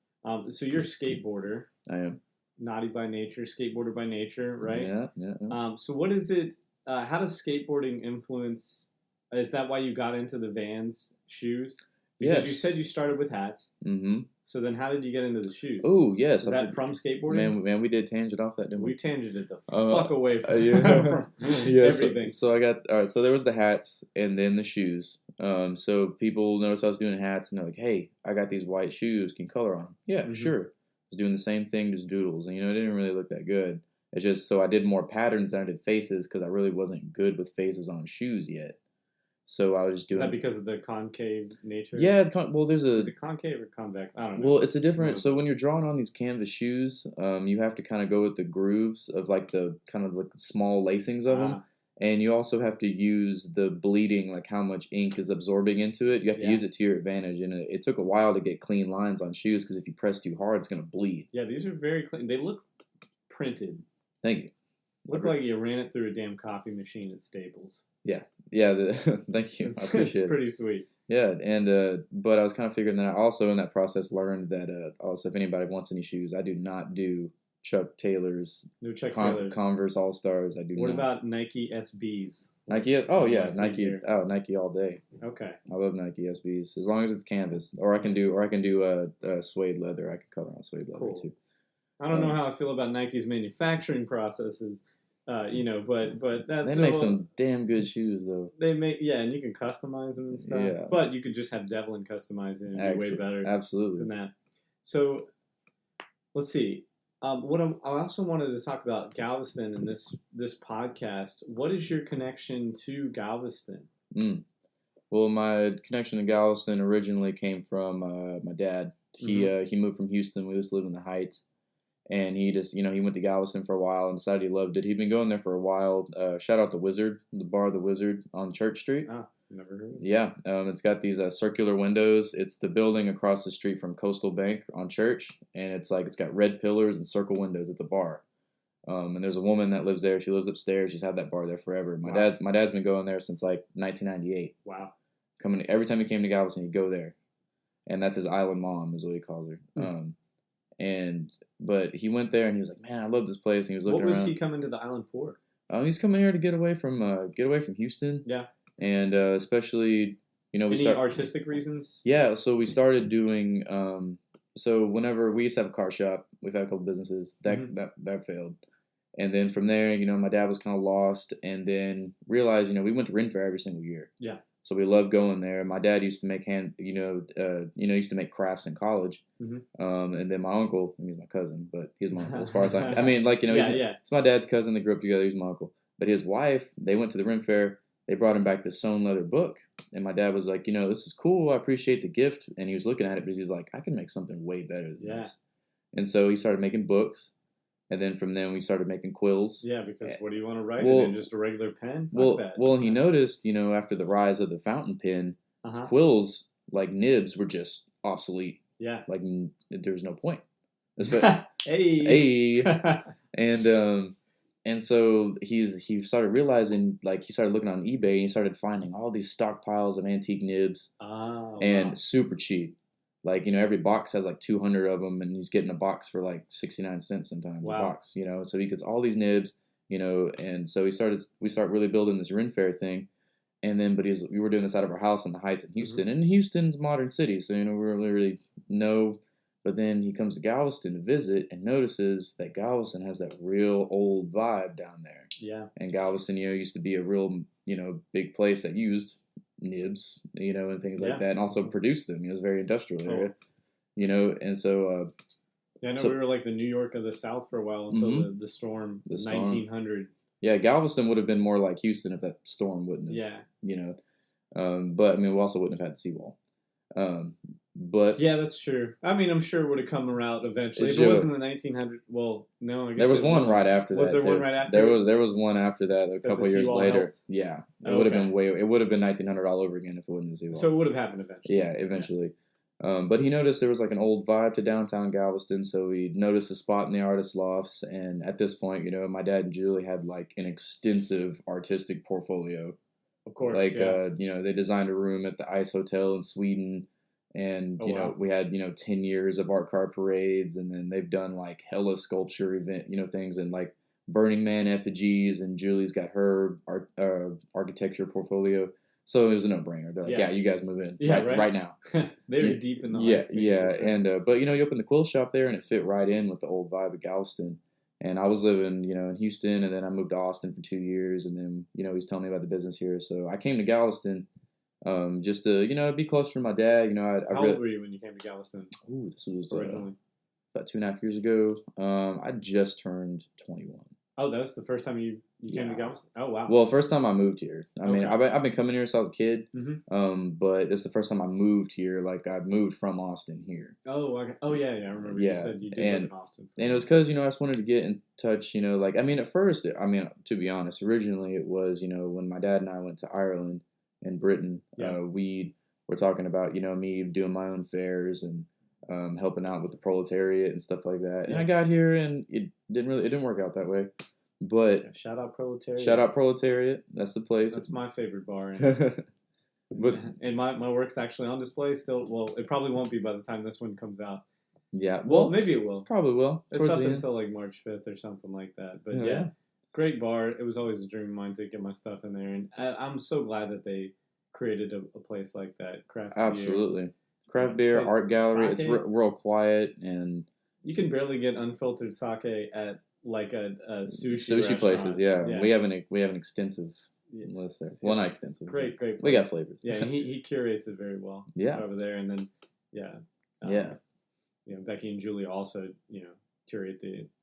So you're a skateboarder. I am. Naughty by nature, skateboarder by nature, right? Yeah. So what is it, how does skateboarding influence, is that why you got into the Vans shoes? Because you said you started with hats. So then how did you get into the shoes? Oh, yes. Is that from skateboarding? Man, we did tangent off that, didn't we? We tangented the fuck away from, from everything. So I got, all right, so there was the hats and then the shoes. So people noticed I was doing hats and they're like, hey, I got these white shoes. Can you color on them? Yeah, sure. I was doing the same thing, just doodles. And, you know, it didn't really look that good. It's just, so I did more patterns than I did faces because I really wasn't good with faces on shoes yet. So I was just doing... Is that because of the concave nature? Yeah, there's a... Is it concave or convex? I don't know. Well, it's a different... So when you're drawing on these canvas shoes, you have to kind of go with the grooves of like the kind of like small lacings of them. And you also have to use the bleeding, like how much ink is absorbing into it. You have to use it to your advantage. And it took a while to get clean lines on shoes because if you press too hard, it's going to bleed. Yeah, these are very clean. They look printed. Thank you. Look like you ran it through a damn copy machine at Staples. Yeah. Thank you. I appreciate it. It's pretty sweet. Yeah, and but I was kind of figuring that I also in that process learned that also if anybody wants any shoes, I do not do Chuck Taylor's, no Chuck Taylor's. Converse All Stars. I do. What not. About Nike SBs? Nike? Oh yeah, Nike. Nike all day. Okay. I love Nike SBs as long as it's canvas, or I can do suede leather. I can color on suede leather too. I don't know how I feel about Nike's manufacturing processes. But that's... They make some damn good shoes, though. They make, and you can customize them and stuff. Yeah. But you could just have Devlyn customize it and be way better than that. So, let's see. I also wanted to talk about Galveston in this podcast. What is your connection to Galveston? Well, my connection to Galveston originally came from my dad. He moved from Houston. We used to live in the Heights, and he just he went to Galveston for a while and decided he loved it. He'd been going there for a while. Shout out the Wizard, the bar, the Wizard on Church Street. Oh, never heard of it. Yeah, it's got these circular windows. It's the building across the street from Coastal Bank on Church, and it's got red pillars and circle windows. It's a bar. And there's a woman that lives there. She lives upstairs. She's had that bar there forever. My dad's been going there since like 1998. Wow. Every time he came to Galveston, he'd go there, and that's his island mom, is what he calls her. But he went there and he was like, "Man, I love this place." And he was looking around. What was he coming to the island for? He's coming here to get away from Houston. Yeah. And especially, any artistic reasons? Yeah. So we started doing. So whenever we used to have a car shop, we've had a couple businesses that failed. And then from there, my dad was kind of lost, and then realized, we went to Ren Fair every single year. Yeah. So we loved going there. My dad used to make used to make crafts in college. And then my uncle, he's my cousin, but he's my uncle as far as it's my dad's cousin. They grew up together. He's my uncle. But his wife, they went to the Ren Fair. They brought him back this sewn leather book. And my dad was like, this is cool. I appreciate the gift. And he was looking at it, but he's like, I can make something way better than this. And so he started making books. And then from then we started making quills. Yeah, because what do you want to write in just a regular pen? Well, he noticed, after the rise of the fountain pen, quills, like nibs, were just obsolete. Yeah. Like, there's no point. Hey. And so he started realizing, like, he started looking on eBay and he started finding all these stockpiles of antique nibs. Super cheap. Like, every box has like 200 of them, and he's getting a box for like 69 cents sometimes. Wow. A box, so he gets all these nibs, and so we start really building this Ren Fair thing. And then, we were doing this out of our house in the Heights in Houston, and Houston's a modern city, so, we really know. But then he comes to Galveston to visit and notices that Galveston has that real old vibe down there. Yeah. And Galveston, used to be a real, big place that used nibs, and things like that, and also produced them. It was a very industrial area, and so. Yeah, I know we were like the New York of the South for a while until the storm, 1900. Yeah, Galveston would have been more like Houston if that storm wouldn't have. Yeah. But we also wouldn't have had the seawall. But yeah, that's true. I mean, I'm sure it would have come around eventually. If it wasn't the 1900, well, no, I guess there was one right after that. Was there one right after? There was one after that a couple of years later. Helped? Yeah, it would have been It would have been 1900 all over again if it wasn't the seawall. So it would have happened eventually. Yeah, eventually. Yeah. But he noticed there was like an old vibe to downtown Galveston, so he noticed a spot in the artist lofts. And at this point, my dad and Julie had like an extensive artistic portfolio. Of course, they designed a room at the Ice Hotel in Sweden. And, we had, 10 years of art car parades, and then they've done like hella sculpture event, things, and like Burning Man effigies, and Julie's got her architecture portfolio. So it was a no-brainer. They're like, you guys move in right now. They were deep in the and but you opened the quill shop there, and it fit right in with the old vibe of Galveston. And I was living, in Houston, and then I moved to Austin for 2 years, and then, he's telling me about the business here. So I came to Galveston. Just to, be closer to my dad. How old were you when you came to Galveston? Ooh, this was about 2.5 years ago. I just turned 21. Oh, that was the first time you came to Galveston? Oh, wow. Well, first time I moved here. I mean, I've been coming here since I was a kid. But it's the first time I moved here. Like, I moved from Austin here. Oh, okay. Oh, yeah, I remember you said you did live in Austin. And it was because, I just wanted to get in touch, at first, to be honest, originally it was, when my dad and I went to Ireland and Britain, we were talking about, me doing my own fairs and helping out with the proletariat and stuff like that. And I got here and it didn't work out that way. But shout out Proletariat. Shout out Proletariat. That's the place. That's my favorite bar. And my work's actually on display still. Well, it probably won't be by the time this one comes out. Yeah. Well, maybe it will. Probably will. It's up until like March 5th or something like that. But yeah. Great bar. It was always a dream of mine to get my stuff in there. And I'm so glad that they created a place like that. Craft beer. Absolutely. Craft beer, art gallery. Sake. It's real quiet. And you can barely get unfiltered sake at like a sushi places. Yeah. We have an extensive list there. Well, not extensive. Great. We got flavors. Yeah, and he curates it very well. Yeah. Over there, and then Becky and Julie also curate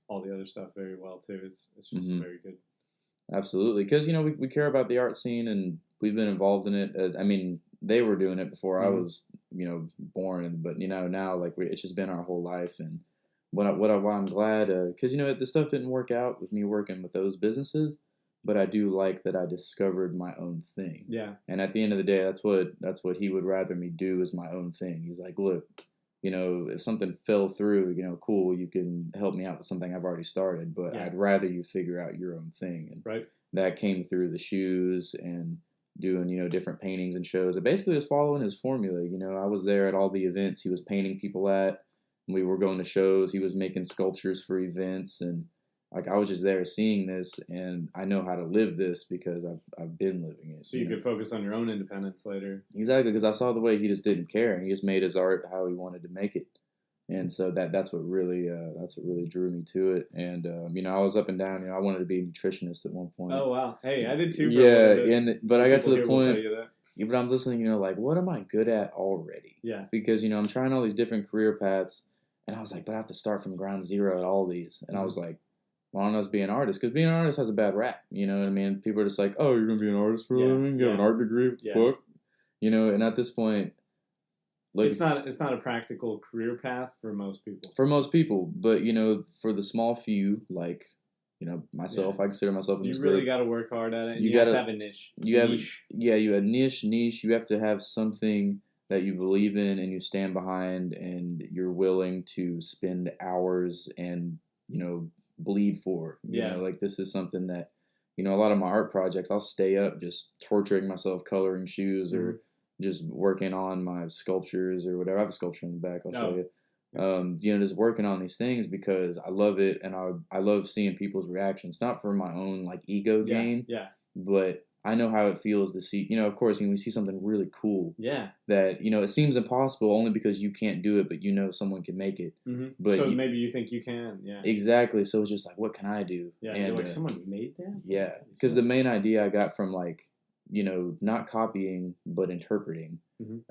all the other stuff very well too. It's just very good. Absolutely, because we care about the art scene and we've been involved in it. I mean, they were doing it before I was born, but now like it's just been our whole life. And why I'm glad, because the stuff didn't work out with me working with those businesses, but I do like that I discovered my own thing. Yeah. And at the end of the day, that's what he would rather me do is my own thing. He's like, look, if something fell through, cool, you can help me out with something I've already started, but I'd rather you figure out your own thing. And that came through the shoes and doing, different paintings and shows. It basically was following his formula. I was there at all the events he was painting people at. We were going to shows. He was making sculptures for events, and like I was just there seeing this, and I know how to live this because I've been living it. So you could focus on your own independence later. Exactly, because I saw the way he just didn't care, and he just made his art how he wanted to make it, and so that's what really drew me to it. And I was up and down. I wanted to be a nutritionist at one point. Oh wow, hey, I did too. But I got to the point. But I'm listening, like, what am I good at already? Yeah. Because I'm trying all these different career paths, and I was like, but I have to start from ground zero at all these, and I was like, why don't I just be an artist? Because being an artist has a bad rap. You know what I mean? People are just like, oh, you're going to be an artist for a living? You have an art degree? What the fuck? And at this point... Like, it's not a practical career path for most people. For most people. But, for the small few, like, myself, I consider myself in this group. You really got to work hard at it. You have to have a niche. You have a niche. You have to have something that you believe in and you stand behind and you're willing to spend hours and, bleed for. Like this is something that, a lot of my art projects, I'll stay up just torturing myself, coloring shoes or just working on my sculptures or whatever. I have a sculpture in the back. I'll show you. Just working on these things because I love it and I love seeing people's reactions, not for my own like ego gain, but I know how it feels to see, of course, when we see something really cool that, it seems impossible only because you can't do it, but someone can make it. Mm-hmm. But so maybe you think you can, Exactly. So it's just like, what can I do? Yeah, and, you're like, someone made that? Yeah, because the main idea I got from like, not copying, but interpreting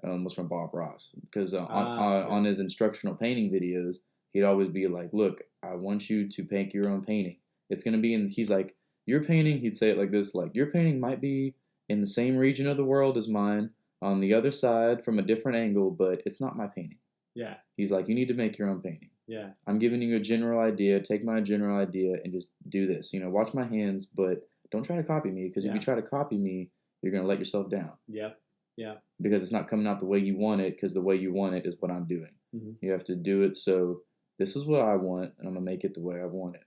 was from Bob Ross. Because on his instructional painting videos, he'd always be like, look, I want you to paint your own painting. It's going to be he's like, your painting, he'd say it like this, like, your painting might be in the same region of the world as mine, on the other side from a different angle, but it's not my painting. Yeah. He's like, you need to make your own painting. Yeah. I'm giving you a general idea, take my general idea and just do this. Watch my hands, but don't try to copy me, because if you try to copy me, you're going to let yourself down. Yep. Yeah. Because it's not coming out the way you want it, because the way you want it is what I'm doing. Mm-hmm. You have to do it so this is what I want, and I'm going to make it the way I want it.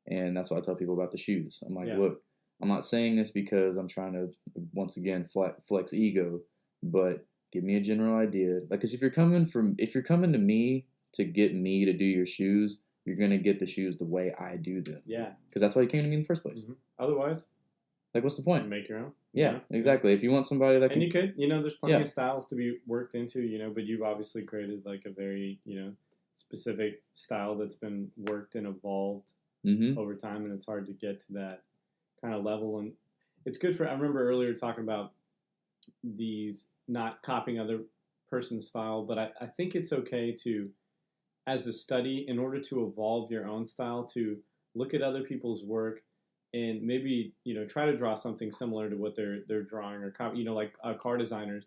And that's what I tell people about the shoes. I'm like, look, I'm not saying this because I'm trying to, once again, flex ego, but give me a general idea. Like, because if you're coming to me to get me to do your shoes, you're going to get the shoes the way I do them. Yeah. Because that's why you came to me in the first place. Mm-hmm. Otherwise, like, what's the point? Make your own. Yeah, exactly. If you want somebody that can... And you could, there's plenty of styles to be worked into, but you've obviously created, like, a very, specific style that's been worked and evolved over time, and it's hard to get to that kind of level. And it's good I remember earlier talking about these not copying other person's style, but I think it's okay to, as a study, in order to evolve your own style, to look at other people's work and maybe, try to draw something similar to what they're drawing, or copy, like car designers,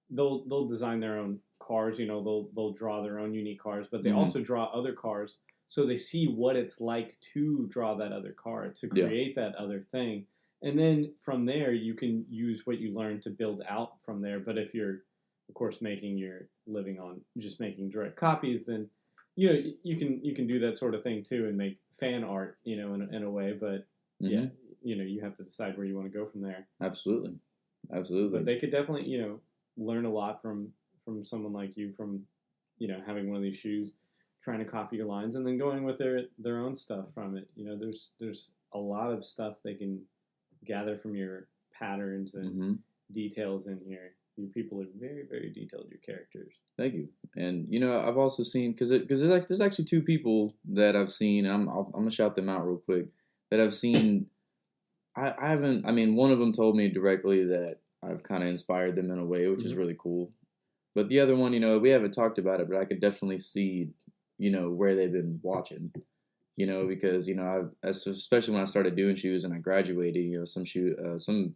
they'll design their own cars, they'll draw their own unique cars, but they also draw other cars. So they see what it's like to draw that other car, to create that other thing. And then from there, you can use what you learn to build out from there. But if you're, of course, making your living on just making direct copies, then, you can do that sort of thing too and make fan art, in a way. But you have to decide where you want to go from there. Absolutely. Absolutely. But they could definitely, learn a lot from someone like you, from, having one of these shoes, trying to copy your lines, and then going with their own stuff from it. There's a lot of stuff they can gather from your patterns and details in here. You people are very, very detailed, your characters. Thank you. And, I've also seen, because there's actually two people that I've seen, and I'm going to shout them out real quick, that I've seen. One of them told me directly that I've kind of inspired them in a way, which is really cool. But the other one, we haven't talked about it, but I could definitely see, where they've been watching. because especially when I started doing shoes and I graduated,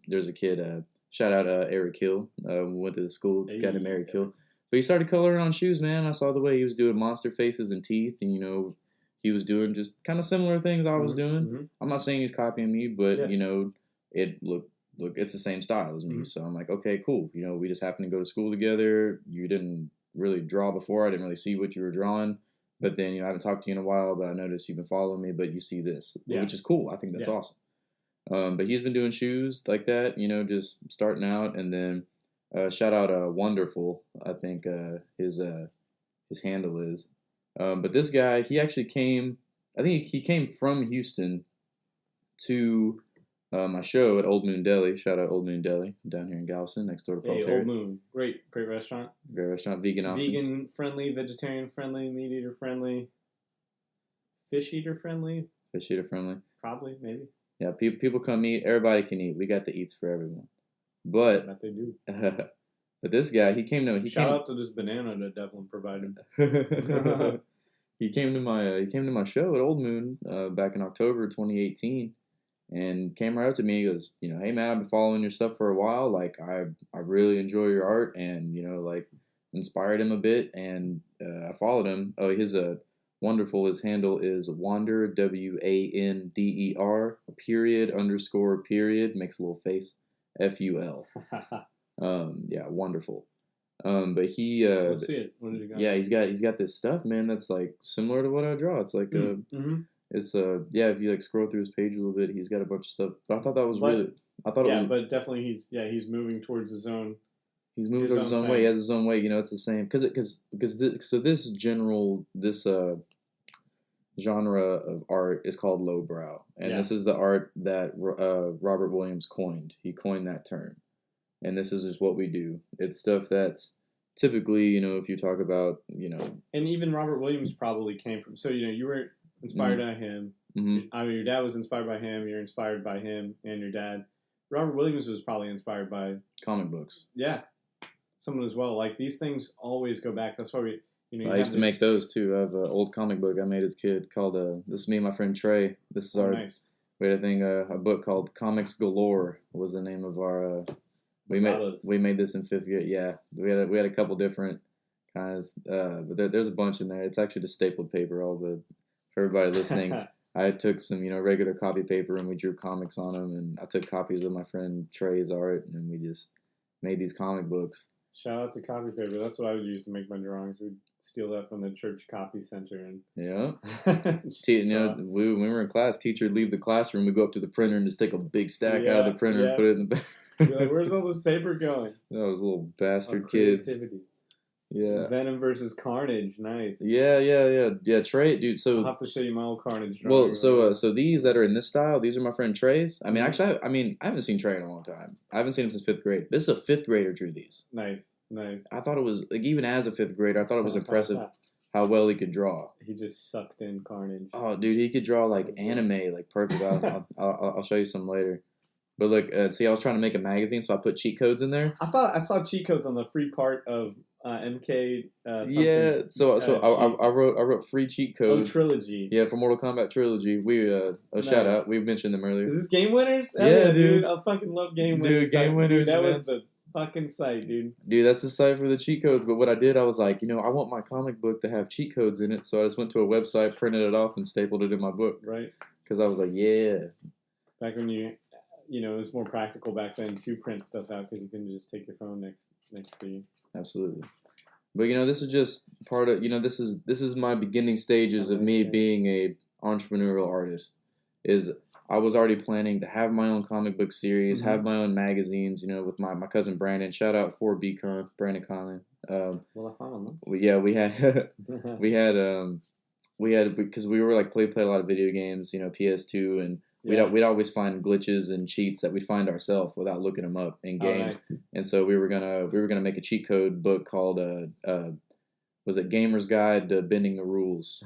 there's a kid. Shout out Eric Hill. Went to the school. It's a guy named Eric Hill. But he started coloring on shoes, man. I saw the way he was doing monster faces and teeth, and he was doing just kind of similar things I was doing. Mm-hmm. I'm not saying he's copying me, but it look, it's the same style as me. Mm-hmm. So I'm like, okay, cool. We just happened to go to school together. You didn't really draw before. I didn't really see what you were drawing. But then, I haven't talked to you in a while, but I noticed you've been following me, but you see this, which is cool. I think that's awesome. But he's been doing shoes like that, just starting out. And then shout out Wonderful, I think his handle is. But this guy, he actually came from Houston to my show at Old Moon Deli. Shout out Old Moon Deli down here in Galveston, next door to Paul Terry. Old Moon. Great restaurant. Great restaurant. Vegan options. Vegan friendly, vegetarian friendly, meat eater friendly, fish eater friendly. Fish eater friendly. Probably, maybe. Yeah, people come eat. Everybody can eat. We got the eats for everyone. But I bet they do. But this guy, shout out to this banana that Devlyn provided. He came to my show at Old Moon back in October 2018. And came right up to me. He goes, hey man, I've been following your stuff for a while. Like I really enjoy your art, and inspired him a bit. And I followed him. Oh, his Wonderful. His handle is Wander, WANDER __ makes a little face, FUL. Yeah, Wonderful. But he let's see it. What did he got? Yeah, he's got this stuff, man. That's like similar to what I draw. It's like It's if you scroll through his page a little bit, he's got a bunch of stuff. But I thought that was but definitely he's moving towards his own. He's moving towards his own way. He has his own way. It's the same because this genre of art is called lowbrow, and this is the art that Robert Williams coined. He coined that term, and this is just what we do. It's stuff that's typically, if you talk about, and even Robert Williams probably came from. So you were inspired by him. Mm-hmm. I mean, your dad was inspired by him. You're inspired by him and your dad. Robert Williams was probably inspired by comic books. Yeah, someone as well. Like these things always go back. That's why we. I used to make those too. I have an old comic book I made as a kid called this is me and my friend Trey. This is nice. We had a book called Comics Galore was the name of our. We made this in 5th grade. Yeah, we had a couple different kinds, but there's a bunch in there. It's actually just stapled paper. For everybody listening, I took some, regular copy paper and we drew comics on them, and I took copies of my friend Trey's art, and we just made these comic books. Shout out to copy paper. That's what I would use to make my drawings. We'd steal that from the church copy center. And when we were in class, teacher would leave the classroom. We'd go up to the printer and just take a big stack out of the printer and put it in the back. You're like, where's all this paper going? Those little bastard kids. Yeah. Venom versus Carnage, nice. Yeah. Trey, dude. So I'll have to show you my old Carnage drawing. Well, so these that are in this style, these are my friend Trey's. I mean, actually, I haven't seen Trey in a long time. I haven't seen him since 5th grade. This is a 5th grader drew these. Nice. I thought it was even as a 5th grader, I thought it was impressive how well he could draw. He just sucked in Carnage. Oh, dude, he could draw anime perfect. I'll show you some later. But look, see, I was trying to make a magazine, so I put cheat codes in there. I thought I saw cheat codes on the free part of MK. So I wrote free cheat codes. Oh, trilogy. Yeah, for Mortal Kombat trilogy. We shout out. We mentioned them earlier. Is this Game Winners? Yeah, dude. I fucking love Game Winners. Dude, Game Winners. That was the fucking site, dude. Dude, that's the site for the cheat codes. But what I did, I was like, I want my comic book to have cheat codes in it. So I just went to a website, printed it off, and stapled it in my book. Right. Because I was like, yeah. Back when it was more practical back then to print stuff out because you couldn't just take your phone next to you. Absolutely. But this is just part of this is my beginning stages of me being a entrepreneurial artist. Is I was already planning to have my own comic book series, have my own magazines, with my cousin Brandon. Shout out 4BCon, Brandon Conlon. Well, I found them. We had because we were play a lot of video games, PS2, and we'd always find glitches and cheats that we'd find ourselves without looking them up in games. Oh, nice. And so we were gonna make a cheat code book called was it Gamer's Guide to Bending the Rules,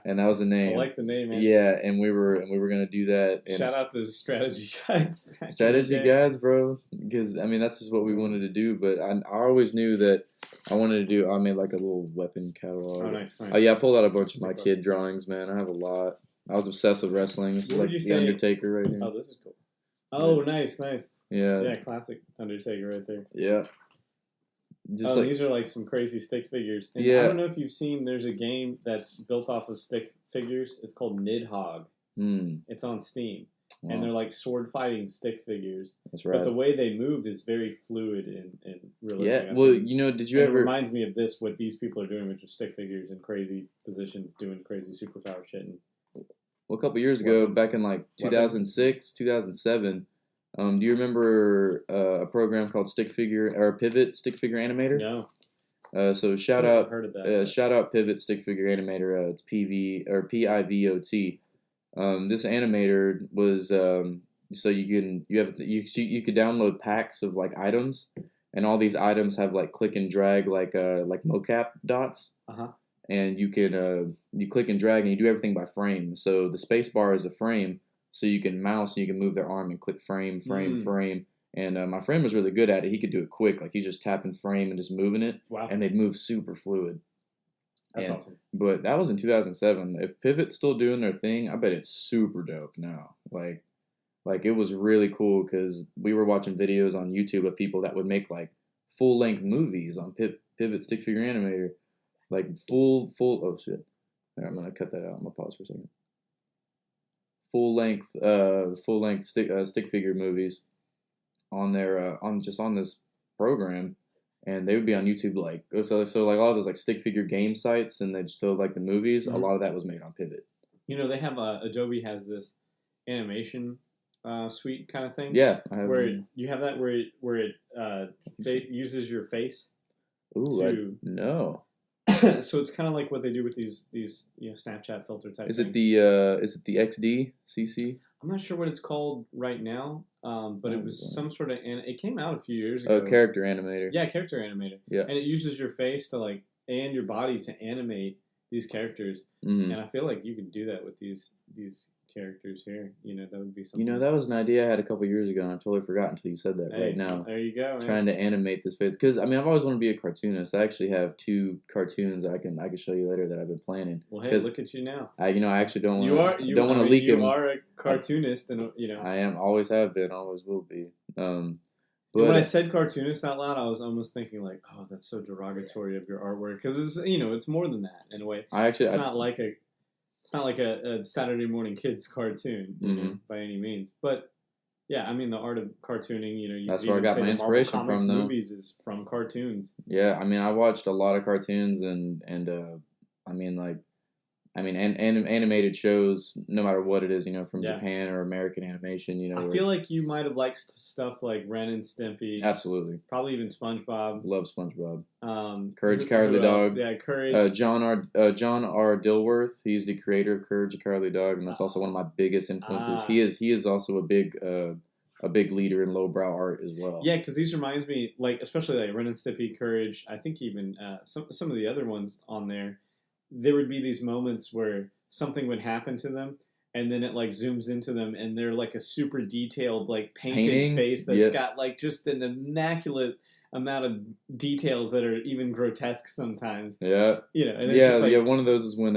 and that was the name. I like the name, man. Yeah, and we were gonna do that. And shout out to strategy guides. Strategy guides, bro. Because I mean, that's just what we wanted to do. But I always knew that I wanted to do. I made like a little weapon catalog. Oh, nice. Oh yeah, I pulled out a bunch of my kid drawings, man. I have a lot. I was obsessed with wrestling. This is like the Undertaker right here. Oh, this is cool. Oh, nice. Yeah. Yeah, classic Undertaker right there. Yeah. Just these are like some crazy stick figures. And I don't know if you've seen, there's a game that's built off of stick figures. It's called Nidhogg. It's on Steam. Wow. And they're like sword fighting stick figures. That's right. But the way they move is very fluid and realistic. Yeah, well, you know, did you ever... It reminds me of this, what these people are doing with your stick figures in crazy positions, doing crazy superpower shit. And well, a couple years ago, back in like 2006, 2007... do you remember a program called Pivot Stick Figure Animator? No. So shout out Pivot Stick Figure Animator. It's PIVOT. This animator was so you could download packs of like items, and all these items have like click and drag like mocap dots. And you can you click and drag and you do everything by frame. So the space bar is a frame. So you can mouse and you can move their arm and click frame. And my friend was really good at it. He could do it quick. Like he's just tapping frame and just moving it. Wow. And they'd move super fluid. That's awesome. But that was in 2007. If Pivot's still doing their thing, I bet it's super dope now. Like it was really cool because we were watching videos on YouTube of people that would make like full-length movies on Pivot Stick Figure Animator. Like full, oh shit. All right, I'm going to cut that out. I'm going to pause for a second. Full length stick figure movies on their on this program, and they would be on YouTube like so like a lot of those like stick figure game sites, and they just show like the movies. A lot of that was made on Pivot. You know, they have Adobe has this animation suite kind of thing. Yeah, you have that where it uses your face. Ooh, no. So it's kind of like what they do with these Snapchat filter type. Is it the XD CC? I'm not sure what it's called right now, but it was some sort of it came out a few years ago. Oh, character animator. Yeah, character animator. Yeah, and it uses your face to and your body to animate these characters, and I feel like you can do that with these characters here. That would be something. That was an idea I had a couple years ago, and I totally forgot until you said that right now. There you go, man. Trying to animate this face. Because, I mean, I've always wanted to be a cartoonist. I actually have 2 cartoons I can show you later that I've been planning. Well, hey, look at you now. I actually don't want to leak them. You are a cartoonist, and, I am, always have been, always will be. But when I said cartoonist out loud, I was almost thinking like, oh, that's so derogatory of your artwork. Because, it's more than that, in a way. It's not like a Saturday morning kids cartoon, by any means. But yeah, I mean the art of cartooning. That's where I got my inspiration from. Though movies is from cartoons. Yeah, I mean I watched a lot of cartoons and animated shows, no matter what it is, from Japan or American animation, I feel like you might have liked stuff like Ren and Stimpy. Absolutely. Probably even SpongeBob. Love SpongeBob. Courage the Cowardly Dog. Yeah, Courage. John R. Dilworth. He's the creator of Courage the Cowardly Dog, and that's also one of my biggest influences. He is also a big leader in lowbrow art as well. Yeah, because these reminds me, especially like Ren and Stimpy, Courage. I think even some of the other ones on there. There would be these moments where something would happen to them, and then it zooms into them, and they're like a super detailed painted face that's got just an immaculate amount of details that are even grotesque sometimes. Yeah, and it's just one of those is when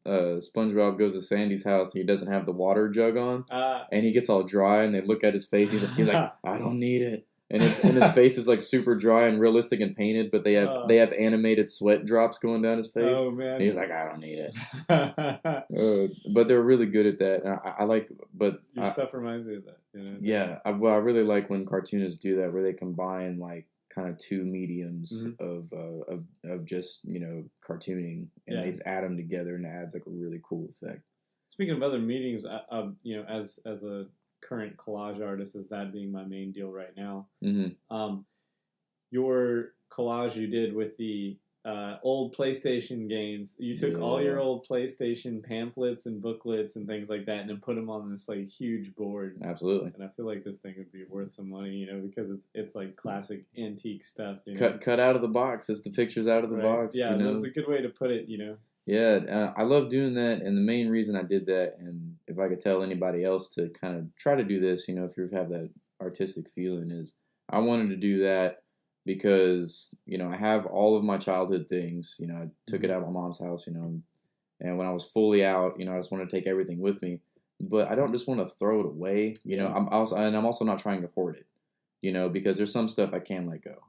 SpongeBob goes to Sandy's house and he doesn't have the water jug on, and he gets all dry, and they look at his face. He's like, I don't need it. And his face is super dry and realistic and painted, but they have animated sweat drops going down his face. Oh man! And he's like, I don't need it. But they're really good at that. And your stuff reminds me of that. Yeah, I really like when cartoonists do that, where they combine kind of 2 mediums of just cartooning, and they just add them together, and it adds a really cool effect. Speaking of other mediums, as a current collage artist, as that being my main deal right now. Your collage you did with the old PlayStation games. You took all your old PlayStation pamphlets and booklets and things like that, and then put them on this like huge board. Absolutely. And I feel like this thing would be worth some money, because it's like classic antique stuff. Cut out of the box. It's the pictures out of the box. Yeah, that's a good way to put it. Yeah, I love doing that, and the main reason I did that, and if I could tell anybody else to kind of try to do this, if you have that artistic feeling, is I wanted to do that because, I have all of my childhood things. I took it out of my mom's house, and when I was fully out, I just want to take everything with me, but I don't just want to throw it away. I'm also not trying to hoard it, because there's some stuff I can let go.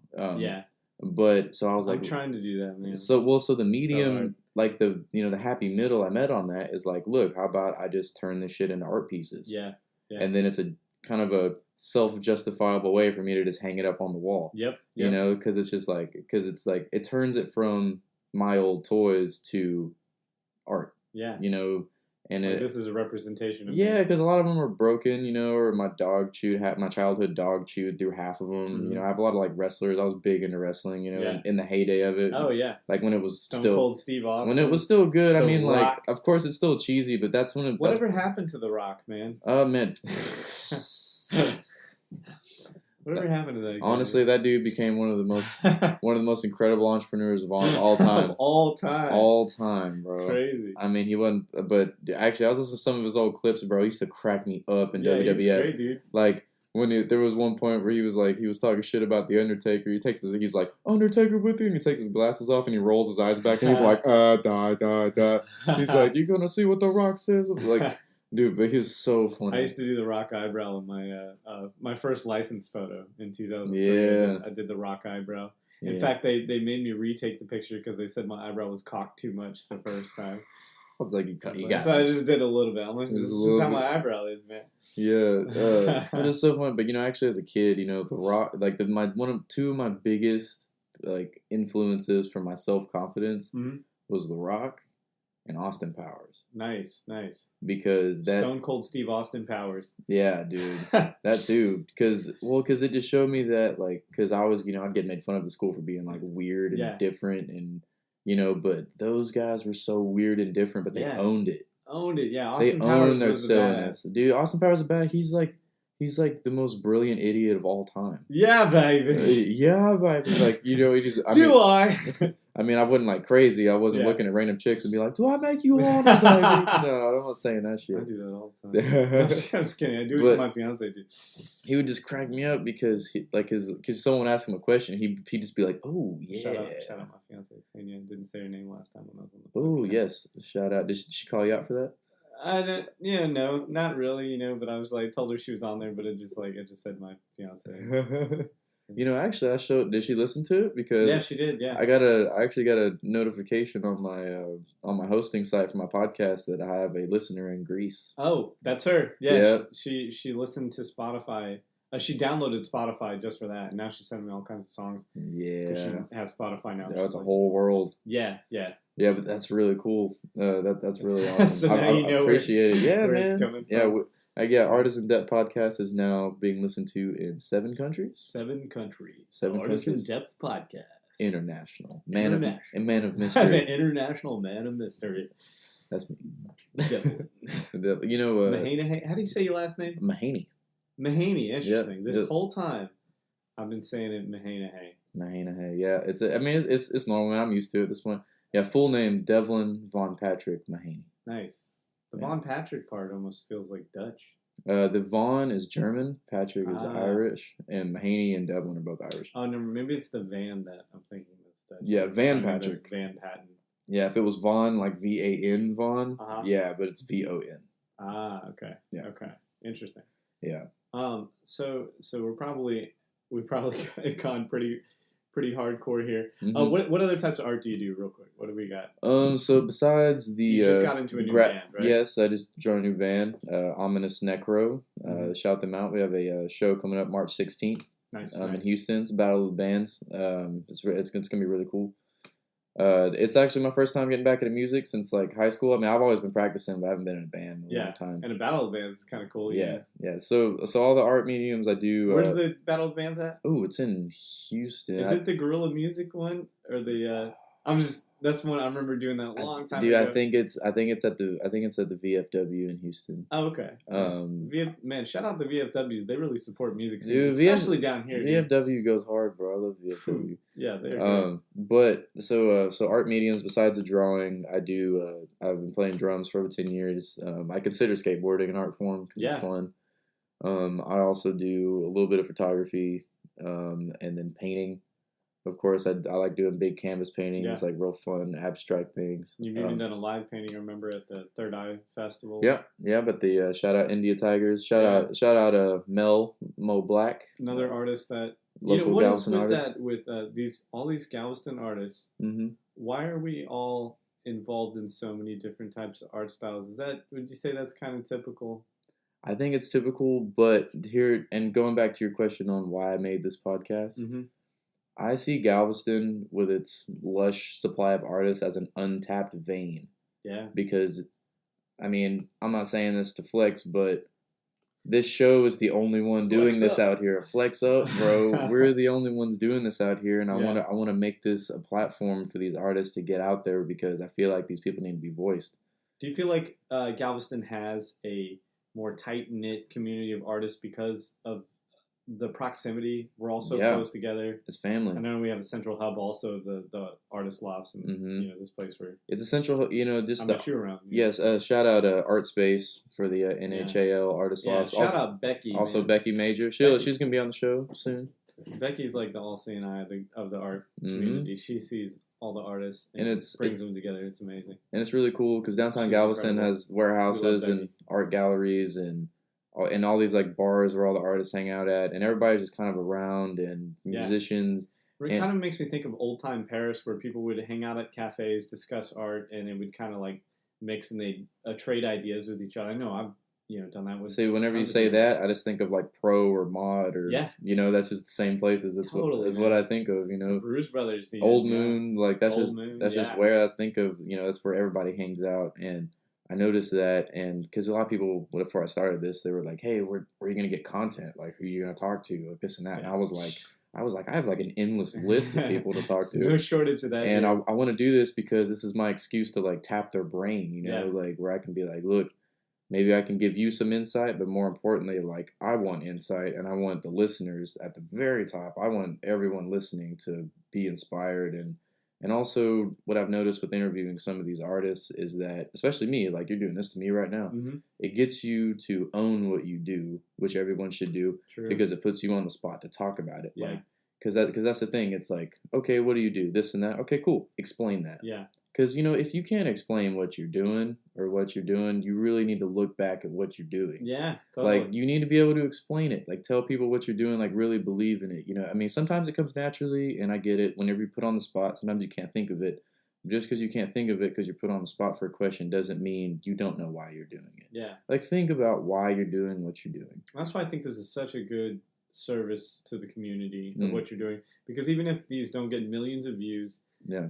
But so I was like, I'm trying to do that, man. So the medium, like the happy middle I met on that is like, look, how about I just turn this shit into art pieces? Yeah. And then it's a kind of a self-justifiable way for me to just hang it up on the wall. Yep. Because it's like it turns it from my old toys to art. Yeah. And this is a representation of because a lot of them are broken, or my childhood dog chewed through half of them. Mm-hmm. I have a lot of like wrestlers. I was big into wrestling, in the heyday of it. Oh yeah, like when it was Stone Cold Steve Austin. When it was still good. I mean, Rock. like, of course it's still cheesy, but that's when it. Whatever happened to The Rock, man? Man. Whatever happened to that guy? Honestly, that dude became one of the most incredible entrepreneurs of all time. All time, bro. Crazy. I mean, he wasn't. But actually, I was listening to some of his old clips, bro. He used to crack me up in WWF. He's great, dude. Like there was one point where he was talking shit about the Undertaker. He's like, Undertaker with you, and he takes his glasses off and he rolls his eyes back and he's like, die. He's like, you gonna see what The Rock says? I'm like. Dude, but he was so funny. I used to do the Rock eyebrow in my first license photo in 2003. Yeah. I did the Rock eyebrow. Yeah. In fact, they made me retake the picture because they said my eyebrow was cocked too much the first time. I was like, you got so I just did a little bit. I'm like, this is just how my eyebrow is, man. Yeah. But it's so funny. But, actually as a kid, The Rock, like two of my biggest, like, influences for my self-confidence was The Rock and Austin Powers. Nice. Because that Stone Cold Steve Austin Powers. Yeah, dude. That too. Because it just showed me that, like, because I was, I'd get made fun of at school for being, like, weird and different and, but those guys were so weird and different, but they owned it. Yeah. Austin Powers owned their silliness. Dude, Austin Powers is bad. He's like the most brilliant idiot of all time. Yeah, baby. Like, he just... I mean, I wasn't like crazy. I wasn't looking at random chicks and be like, do I make you horny, baby? No, I'm not saying that shit. I do that all the time. I'm just kidding. I do it to my fiance, dude. He would just crack me up because because someone asked him a question, he'd just be like, oh, yeah. Shout out my fiance, Tanya. Didn't say her name last time when I was on the podcast. Oh, yes. Shout out. Did she call you out for that? No, not really, but I was like, told her she was on there, but it just said my fiance. Actually, did she listen to it? Because she did. Yeah, I actually got a notification on my hosting site for my podcast that I have a listener in Greece. Oh, that's her. Yeah. She listened to Spotify. She downloaded Spotify just for that, and now she's sending me all kinds of songs. Yeah, she has Spotify now. Yeah, it's a whole world. Yeah. Yeah, but that's really cool. That's really awesome. So now I appreciate it. Yeah, where man. It's coming from. Artisan Depth Podcast is now being listened to in 7 countries. 7 countries. Artisan Depth Podcast. International. Man of mystery. The international man of mystery. That's me. Devlyn. Mahanay. How do you say your last name? Mahanay. Mahanay. Interesting. This whole time, I've been saying it Mahanay. Mahanay. Yeah, it's normal. I'm used to it at this point. Yeah, full name Devlyn Von Patrick Mahanay. Nice. The Von Patrick part almost feels like Dutch. The Von is German, Patrick is Irish, and Mahaney and Devlin are both Irish. Oh, no, maybe it's the Van that I'm thinking that's Dutch. Yeah, Van Patrick. Van Patten. Yeah, if it was Von, like VAN Von, yeah, but it's VON. Okay. Yeah. Okay. Interesting. Yeah. So we've probably gone pretty hardcore here. Mm-hmm. What other types of art do you do, real quick? What do we got? So besides the... You just got into a new band, right? Yes, I just joined a new band, Ominous Necro. Shout them out. We have a show coming up March 16th. Nice. In Houston. It's a battle of the bands. It's going to be really cool. It's actually my first time getting back into music since like high school. I mean, I've always been practicing, but I haven't been in a band in a long time. And a battle of bands is kind of cool. Yeah. So all the art mediums I do. Where's the battle of bands at? Oh, it's in Houston. Is it the Guerrilla Music one or the? That's one I remember doing that a long time Dude, ago. I think it's at the VFW in Houston. Oh, okay. Man, shout out the VFWs. They really support music scenes, Dude, especially down here. VFW goes hard, bro. I love VFW. Yeah, they're good. But so art mediums besides the drawing, I've been playing drums for over 10 years. I consider skateboarding an art form because it's fun. I also do a little bit of photography, and then painting. Of course, I like doing big canvas paintings, like real fun, abstract things. You've even done a live painting, I remember, at the Third Eye Festival. Yeah, but the shout out India Tigers, shout out Mo Black, another artist that local what Galveston else with artist. that with all these Galveston artists? Mm-hmm. Why are we all involved in so many different types of art styles? Would you say that's kind of typical? I think it's typical, but here and going back to your question on why I made this podcast. Mm-hmm. I see Galveston with its lush supply of artists as an untapped vein. Yeah. Because, I mean, I'm not saying this to flex, but this show is the only one doing this out here. Flex up, bro. We're the only ones doing this out here, and I want to make this a platform for these artists to get out there because I feel like these people need to be voiced. Do you feel like Galveston has a more tight-knit community of artists because of the proximity? We're all so close together. It's family. I know we have a central hub also, the artist lofts, and this place where it's a central. Just I met you around. Yes, shout out Art Space for the NHAL artist lofts. Shout out Becky. Also, Becky Major. She's gonna be on the show soon. Becky's like the all-seeing eye of the art community. She sees all the artists and brings them together. It's amazing. And it's really cool because downtown Galveston has warehouses and art galleries and all these like bars where all the artists hang out at, and everybody's just kind of around, and musicians. It kind of makes me think of old time Paris, where people would hang out at cafes, discuss art, and it would kind of like mix, and they trade ideas with each other. I know I've done that with. See, whenever you say that, I just think of like Pro or Mod or that's just the same places. That's what I think of. Bruce Brothers, Old Moon, like that's just where I think of. That's where everybody hangs out. And I noticed that, and because a lot of people, before I started this, they were like, "Hey, where are you going to get content? Like, who are you going to talk to? Like this and that." And I was like, I have like an endless list of people to talk to. No shortage of that. And I want to do this because this is my excuse to like tap their brain, like where I can be like, look, maybe I can give you some insight, but more importantly, like I want insight, and I want the listeners at the very top. I want everyone listening to be inspired. And also, what I've noticed with interviewing some of these artists is that, especially me, like you're doing this to me right now, it gets you to own what you do, which everyone should do, because it puts you on the spot to talk about it. Yeah. Like, because that's the thing. It's like, okay, what do you do? This and that. Okay, cool. Explain that. Yeah. Because, if you can't explain what you're doing, you really need to look back at what you're doing. Yeah, totally. Like, you need to be able to explain it. Like, tell people what you're doing, like, really believe in it. I mean, sometimes it comes naturally, and I get it. Whenever you put on the spot, sometimes you can't think of it. Just because you can't think of it because you're put on the spot for a question doesn't mean you don't know why you're doing it. Yeah. Like, think about why you're doing what you're doing. That's why I think this is such a good service to the community of what you're doing. Because even if these don't get millions of views,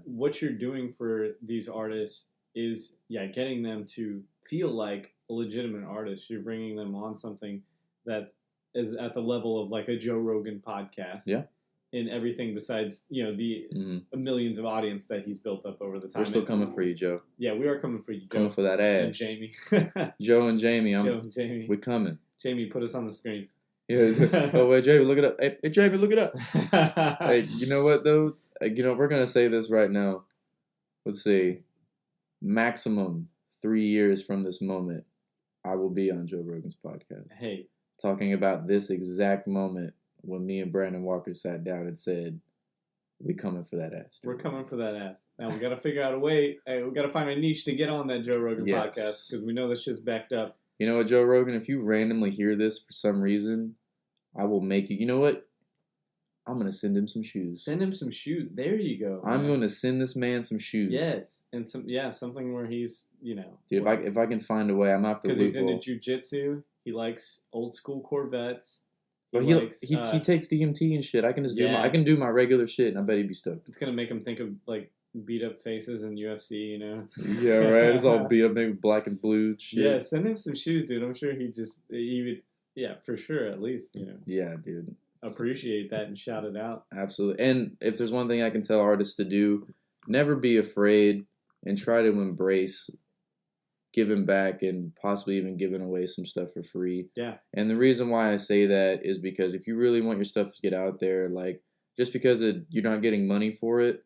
what you're doing for these artists is getting them to feel like a legitimate artist. You're bringing them on something that is at the level of like a Joe Rogan podcast. Yeah. In everything besides, the millions of audience that he's built up over the time. We're still coming for you, Joe. Yeah, we are coming for you, Joe. Coming for that ass. And Jamie. Joe and Jamie. Joe and Jamie. We're coming. Jamie, put us on the screen. Yeah. Oh, wait, Jamie, look it up. Hey, Jamie, look it up. Hey, you know what, though? We're going to say this right now. Let's see. Maximum 3 years from this moment, I will be on Joe Rogan's podcast. Hey. Talking about this exact moment when me and Brandon Walker sat down and said, we coming for that ass. We're coming for that ass. Now, we got to figure out a way. Hey, we got to find a niche to get on that Joe Rogan podcast because we know this shit's backed up. You know what, Joe Rogan? If you randomly hear this for some reason, I will make you. You know what? I'm going to send him some shoes. Send him some shoes. There you go. I'm going to send this man some shoes. Yes. And something where he's, Dude, if I can find a way, I'm not the because he's into jiu-jitsu. He likes old school Corvettes. He takes DMT and shit. I can just do my regular shit, and I bet he'd be stoked. It's going to make him think of, like, beat up faces in UFC, Yeah, right. It's all beat up, maybe black and blue shit. Yeah, send him some shoes, dude. I'm sure he would, for sure, at least, Yeah, dude. Appreciate that and shout it out. Absolutely. And if there's one thing I can tell artists to do, never be afraid and try to embrace giving back and possibly even giving away some stuff for free. Yeah. And the reason why I say that is because if you really want your stuff to get out there, like just because you're not getting money for it,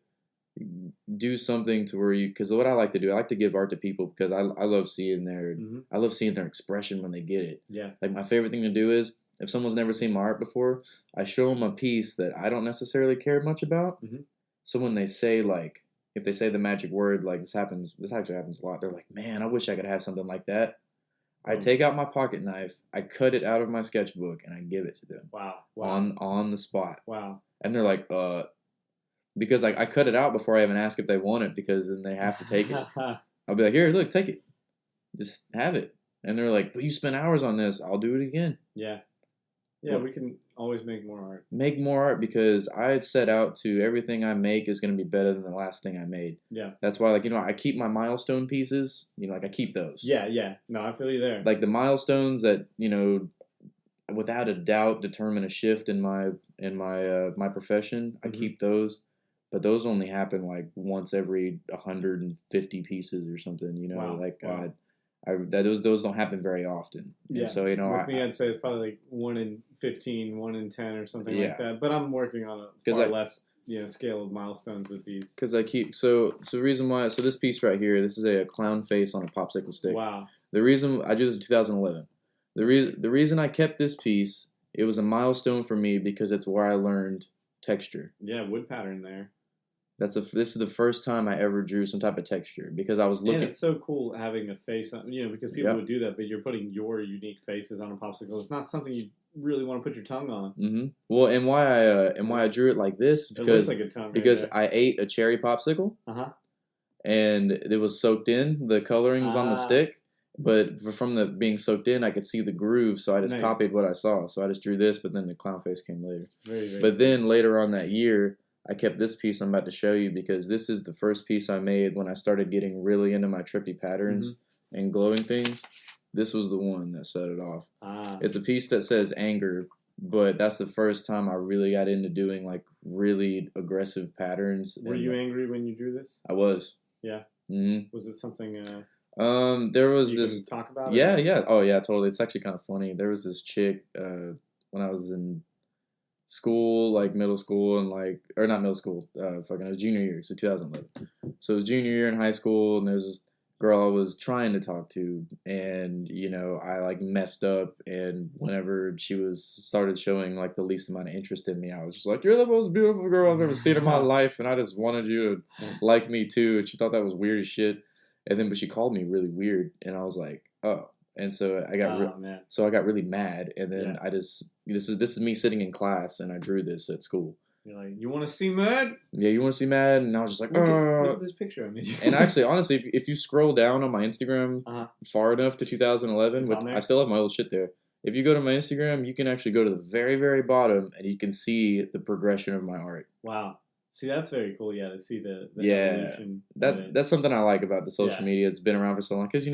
do something to where because what I like to do, I like to give art to people because I love seeing their expression when they get it. Yeah. Like my favorite thing to do is if someone's never seen my art before, I show them a piece that I don't necessarily care much about. Mm-hmm. So when they say if they say the magic word, like this actually happens a lot. They're like, man, I wish I could have something like that. I take out my pocket knife, I cut it out of my sketchbook, and I give it to them. Wow. On the spot. Wow. And they're like, because I cut it out before I even ask if they want it, because then they have to take it. I'll be like, here, look, take it. Just have it. And they're like, but you spent hours on this. I'll do it again. Yeah. Yeah, we can always make more art. Make more art because I set out to everything I make is going to be better than the last thing I made. Yeah. That's why, I keep my milestone pieces. I keep those. Yeah. No, I feel you there. Like the milestones that, without a doubt determine a shift in my profession. Mm-hmm. I keep those. But those only happen like once every 150 pieces or something, Wow. Wow. Those don't happen very often. Yeah. And so, with me, I'd say it's probably like 1 in 15, 1 in 10 or something like that. But I'm working on a far less, scale of milestones with these. Because I keep, so the reason why, so this piece right here, this is a clown face on a popsicle stick. Wow. The reason, I drew this in 2011. The reason I kept this piece, it was a milestone for me because it's where I learned texture. Yeah, wood pattern there. This is the first time I ever drew some type of texture because I was looking. And it's so cool having a face on, because people would do that, but you're putting your unique faces on a popsicle. It's not something you really want to put your tongue on. Mm-hmm. Well, and why I drew it like this because it looks like a tongue because right I ate a cherry popsicle. And it was soaked in. The coloring was on the stick, but from the being soaked in, I could see the groove. So I just copied what I saw. So I just drew this, but then the clown face came later. Very, very but then later on that year, I kept this piece I'm about to show you because this is the first piece I made when I started getting really into my trippy patterns and glowing things. This was the one that set it off. It's a piece that says anger, but that's the first time I really got into doing like really aggressive patterns. Were you angry when you drew this? I was. Yeah. Mm-hmm. Was it something? There was you can talk about it? Yeah. Oh yeah, totally. It's actually kind of funny. There was this chick when I was in school, like middle school, and or not middle school, it was junior year, so 2011. So it was junior year in high school, and there's this girl I was trying to talk to, and I messed up, and whenever she started showing the least amount of interest in me, I was just like, you're the most beautiful girl I've ever seen in my life, and I just wanted you to like me too, and she thought that was weird as shit, but she called me really weird, and I was like, oh. And so I got really mad, and then this is me sitting in class, and I drew this at school. You're like, you want to see mad? Yeah, you want to see mad? And I was just like, look at this picture I made. And actually, honestly, if you scroll down on my Instagram far enough to 2011, I still have my old shit there. If you go to my Instagram, you can actually go to the very, very bottom, and you can see the progression of my art. Wow. See, that's very cool, to see the evolution. That's something I like about the social media. It's been around for so long, because,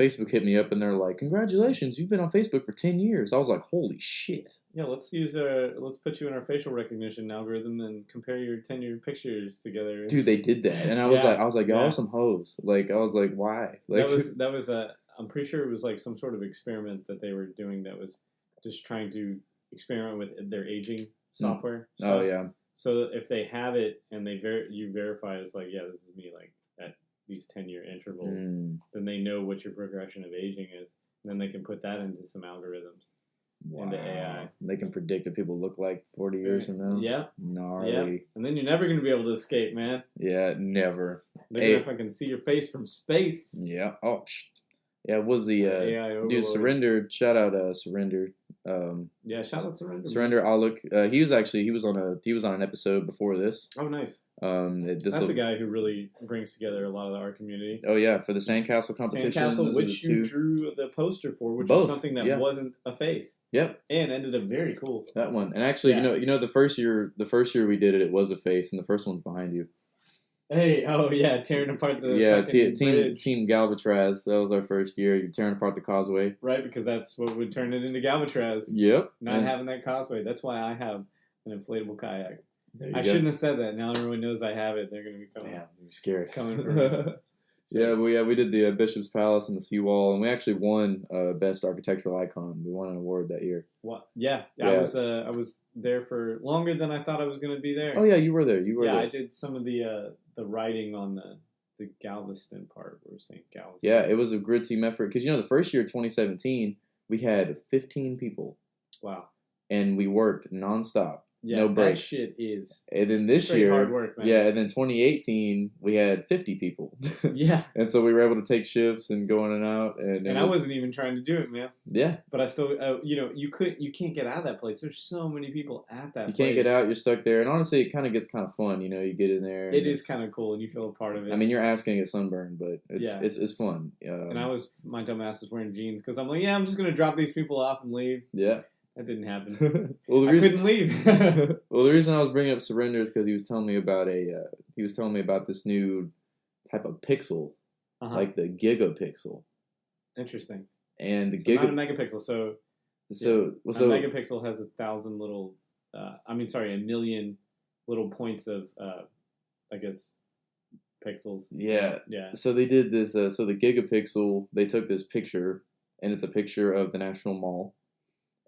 Facebook hit me up and they're like, congratulations, you've been on Facebook for 10 years. I was like, holy shit. Yeah, let's put you in our facial recognition algorithm and compare your 10-year pictures together. Dude, they did that. And I was like, y'all are some hoes. I was like, why? That was I'm pretty sure it was some sort of experiment that they were doing that was just trying to experiment with their aging software stuff. Oh, yeah. So if they have it and you verify it's this is me at these 10-year intervals, then they know what your progression of aging is. And then they can put that into some algorithms, into AI. They can predict what people look like 40 years from now. Yeah. Gnarly. Yeah. And then you're never going to be able to escape, man. Yeah, never. They're going to fucking see your face from space. Yeah. Oh, yeah, it was the AI dude Surrender. Shout out Surrender. Shout out Surrender. Surrender Aluk. He was on an episode before this. Oh, nice. That's a guy who really brings together a lot of the art community. Oh yeah, for the Sandcastle competition. Sandcastle, which you drew the poster for, which is something that wasn't a face. Yep. And ended up very cool. That one, and actually, the first year we did it, it was a face, and the first one's behind you. Hey, oh yeah, tearing apart the team Galvatraz. That was our first year. You're tearing apart the causeway, right? Because that's what would turn it into Galvatraz. Yep. Not having that causeway. That's why I have an inflatable kayak. I shouldn't have said that. Now everyone knows I have it. They're going to be coming. Damn, I'm scared. Coming for me. We did the Bishop's Palace and the Seawall, and we actually won Best Architectural Icon. We won an award that year. What? Yeah. I was there for longer than I thought I was going to be there. Oh yeah, you were there. There. I did some of the writing on the Galveston part. We were saying Galveston. Yeah, it was a grid team effort because the first year, 2017, we had 15 people. Wow. And we worked nonstop. Yeah, no break. That shit is. And then this year, hard work, man. Yeah, and then 2018 we had 50 people. Yeah. And so we were able to take shifts and go in and out, and I wasn't even trying to do it, man. Yeah. But I still, you can't get out of that place. There's so many people at that place. You can't get out. You're stuck there, and honestly, it kind of gets kind of fun. You get in there. It is kind of cool, and you feel a part of it. I mean, you're asking to get sunburned, but it's fun. And my dumb ass was wearing jeans because I'm like, I'm just gonna drop these people off and leave. Yeah. That didn't happen. I couldn't leave. Well, the reason I was bringing up surrender is because he was telling me about this new type of pixel, like the gigapixel. Interesting. And the not a megapixel. So a megapixel has 1,000 little. a million little points of, I guess, pixels. Yeah. Yeah. So they did this. So the gigapixel, they took this picture, and it's a picture of the National Mall.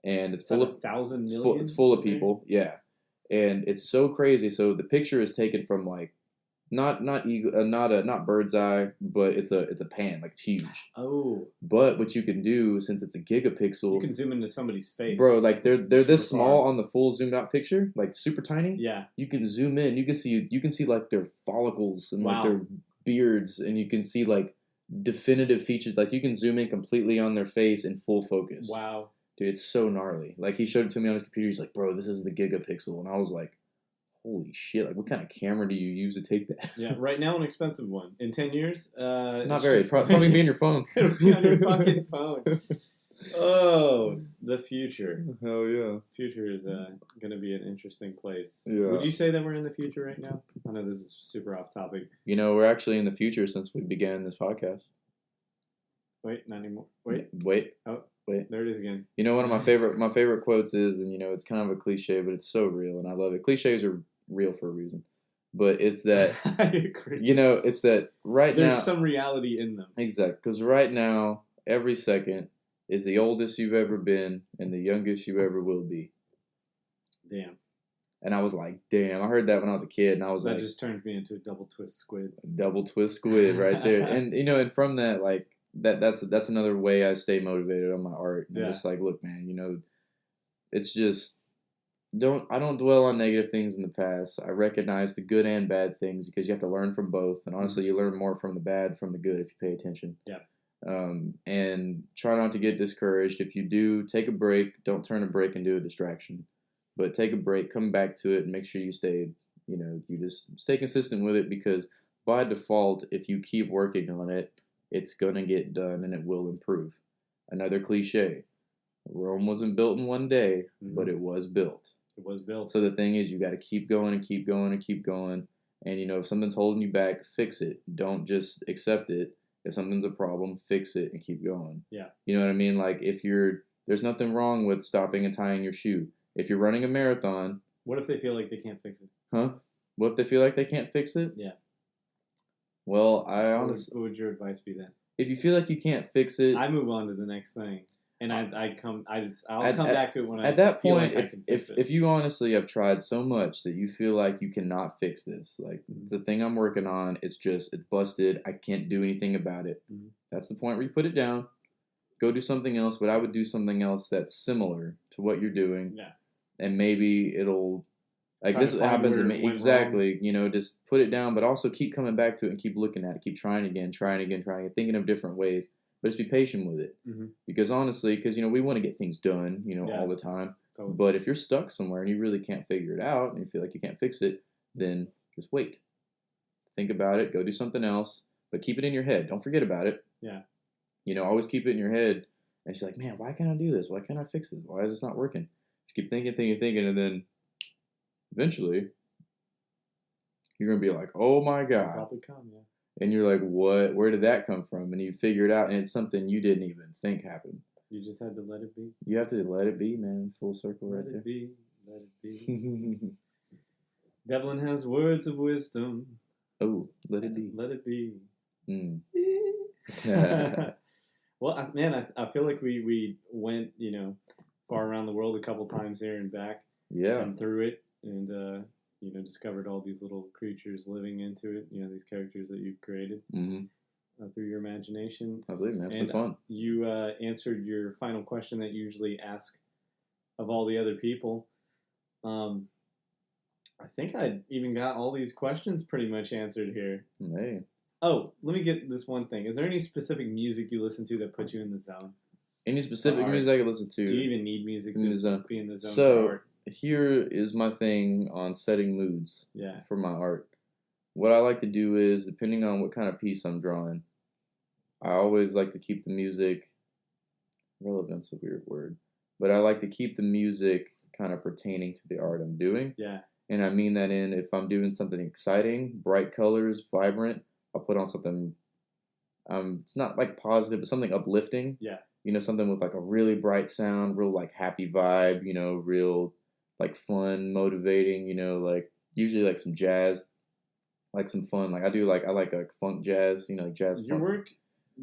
And it's full of 1,000 million. It's full of people, yeah, and it's so crazy. So the picture is taken from like not bird's eye, but it's a pan, like it's huge. Oh. But what you can do, since it's a gigapixel, you can zoom into somebody's face, bro. Like they're this small on the full zoomed out picture, like super tiny. Yeah. You can zoom in. You can see like their follicles and like their beards, and you can see like definitive features. Like you can zoom in completely on their face in full focus. Wow. Dude, it's so gnarly. Like, he showed it to me on his computer. He's like, bro, this is the gigapixel. And I was like, holy shit. Like, what kind of camera do you use to take that? Yeah, right now an expensive one. In 10 years? Not very. Probably be on your phone. It'll be on your fucking phone. Oh, the future. Hell yeah. Future is going to be an interesting place. Yeah. Would you say that we're in the future right now? I know this is super off topic. We're actually in the future since we began this podcast. Wait, not anymore. Wait. Oh. Wait. There it is again. One of my favorite quotes is, and it's kind of a cliche, but it's so real, and I love it. Cliches are real for a reason, but it's that I agree. It's that right now there's some reality in them. Exactly, because right now every second is the oldest you've ever been and the youngest you ever will be. Damn. And I was like, damn. I heard that when I was a kid, and I was that just turned me into a double twist squid. Double twist squid right there, and and from that like. That's another way I stay motivated on my art. And just like, look, man, it's just I don't dwell on negative things in the past. I recognize the good and bad things because you have to learn from both. And honestly, you learn more from the bad from the good if you pay attention. Yeah. And try not to get discouraged. If you do, take a break. Don't turn a break into a distraction. But take a break, come back to it, and make sure you stay, you just stay consistent with it because by default, if you keep working on it, it's going to get done and it will improve. Another cliche. Rome wasn't built in one day, but it was built. It was built. So the thing is, you got to keep going and keep going and keep going. And, if something's holding you back, fix it. Don't just accept it. If something's a problem, fix it and keep going. Yeah. You know what I mean? Like, there's nothing wrong with stopping and tying your shoe. If you're running a marathon. What if they feel like they can't fix it? Huh? What if they feel like they can't fix it? Yeah. Well, I honestly... What would your advice be then? If you feel like you can't fix it... I move on to the next thing. And I'll come back to it when I at that feel point, like I can fix it. If you honestly have tried so much that you feel like you cannot fix this, like the thing I'm working on, it's busted. I can't do anything about it. Mm-hmm. That's the point where you put it down. Go do something else, but I would do something else that's similar to what you're doing. Yeah. And maybe it'll... Like, this happens to me. Exactly. Just put it down, but also keep coming back to it and keep looking at it. Keep trying again, thinking of different ways. But just be patient with it. Mm-hmm. Because honestly, we want to get things done, all the time. Totally. But if you're stuck somewhere and you really can't figure it out and you feel like you can't fix it, then just wait. Think about it. Go do something else. But keep it in your head. Don't forget about it. Yeah. Always keep it in your head. And she's like, man, why can't I do this? Why can't I fix this? Why is this not working? Just keep thinking, and then... Eventually, you're going to be like, oh my God. Probably come, yeah. And you're like, what? Where did that come from? And you figure it out, and it's something you didn't even think happened. You just had to let it be. You have to let it be, man. Full circle let right there. Let it be. Devlin has words of wisdom. Oh, let it be. Let it be. Mm. Well, man, I feel like we went, far around the world a couple times here and back. Yeah. And through it, and discovered all these little creatures living into it. These characters that you've created through your imagination. Absolutely, man. It's been fun. You answered your final question that you usually ask of all the other people. I think I even got all these questions pretty much answered here. Hey. Oh, let me get this one thing. Is there any specific music you listen to that puts you in the zone? Any specific music I can listen to? Do you even need music to be in the zone so, for art? Here is my thing on setting moods for my art. What I like to do is, depending on what kind of piece I'm drawing, I always like to keep the music, relevant's a weird word, but I like to keep the music kind of pertaining to the art I'm doing. Yeah. And I mean that in, if I'm doing something exciting, bright colors, vibrant, I'll put on something, it's not like positive, but something uplifting. Yeah. Something with like a really bright sound, real like happy vibe, real like fun, motivating, like usually like some jazz, like some fun. Like I like funk jazz, like jazz. Your funk. Work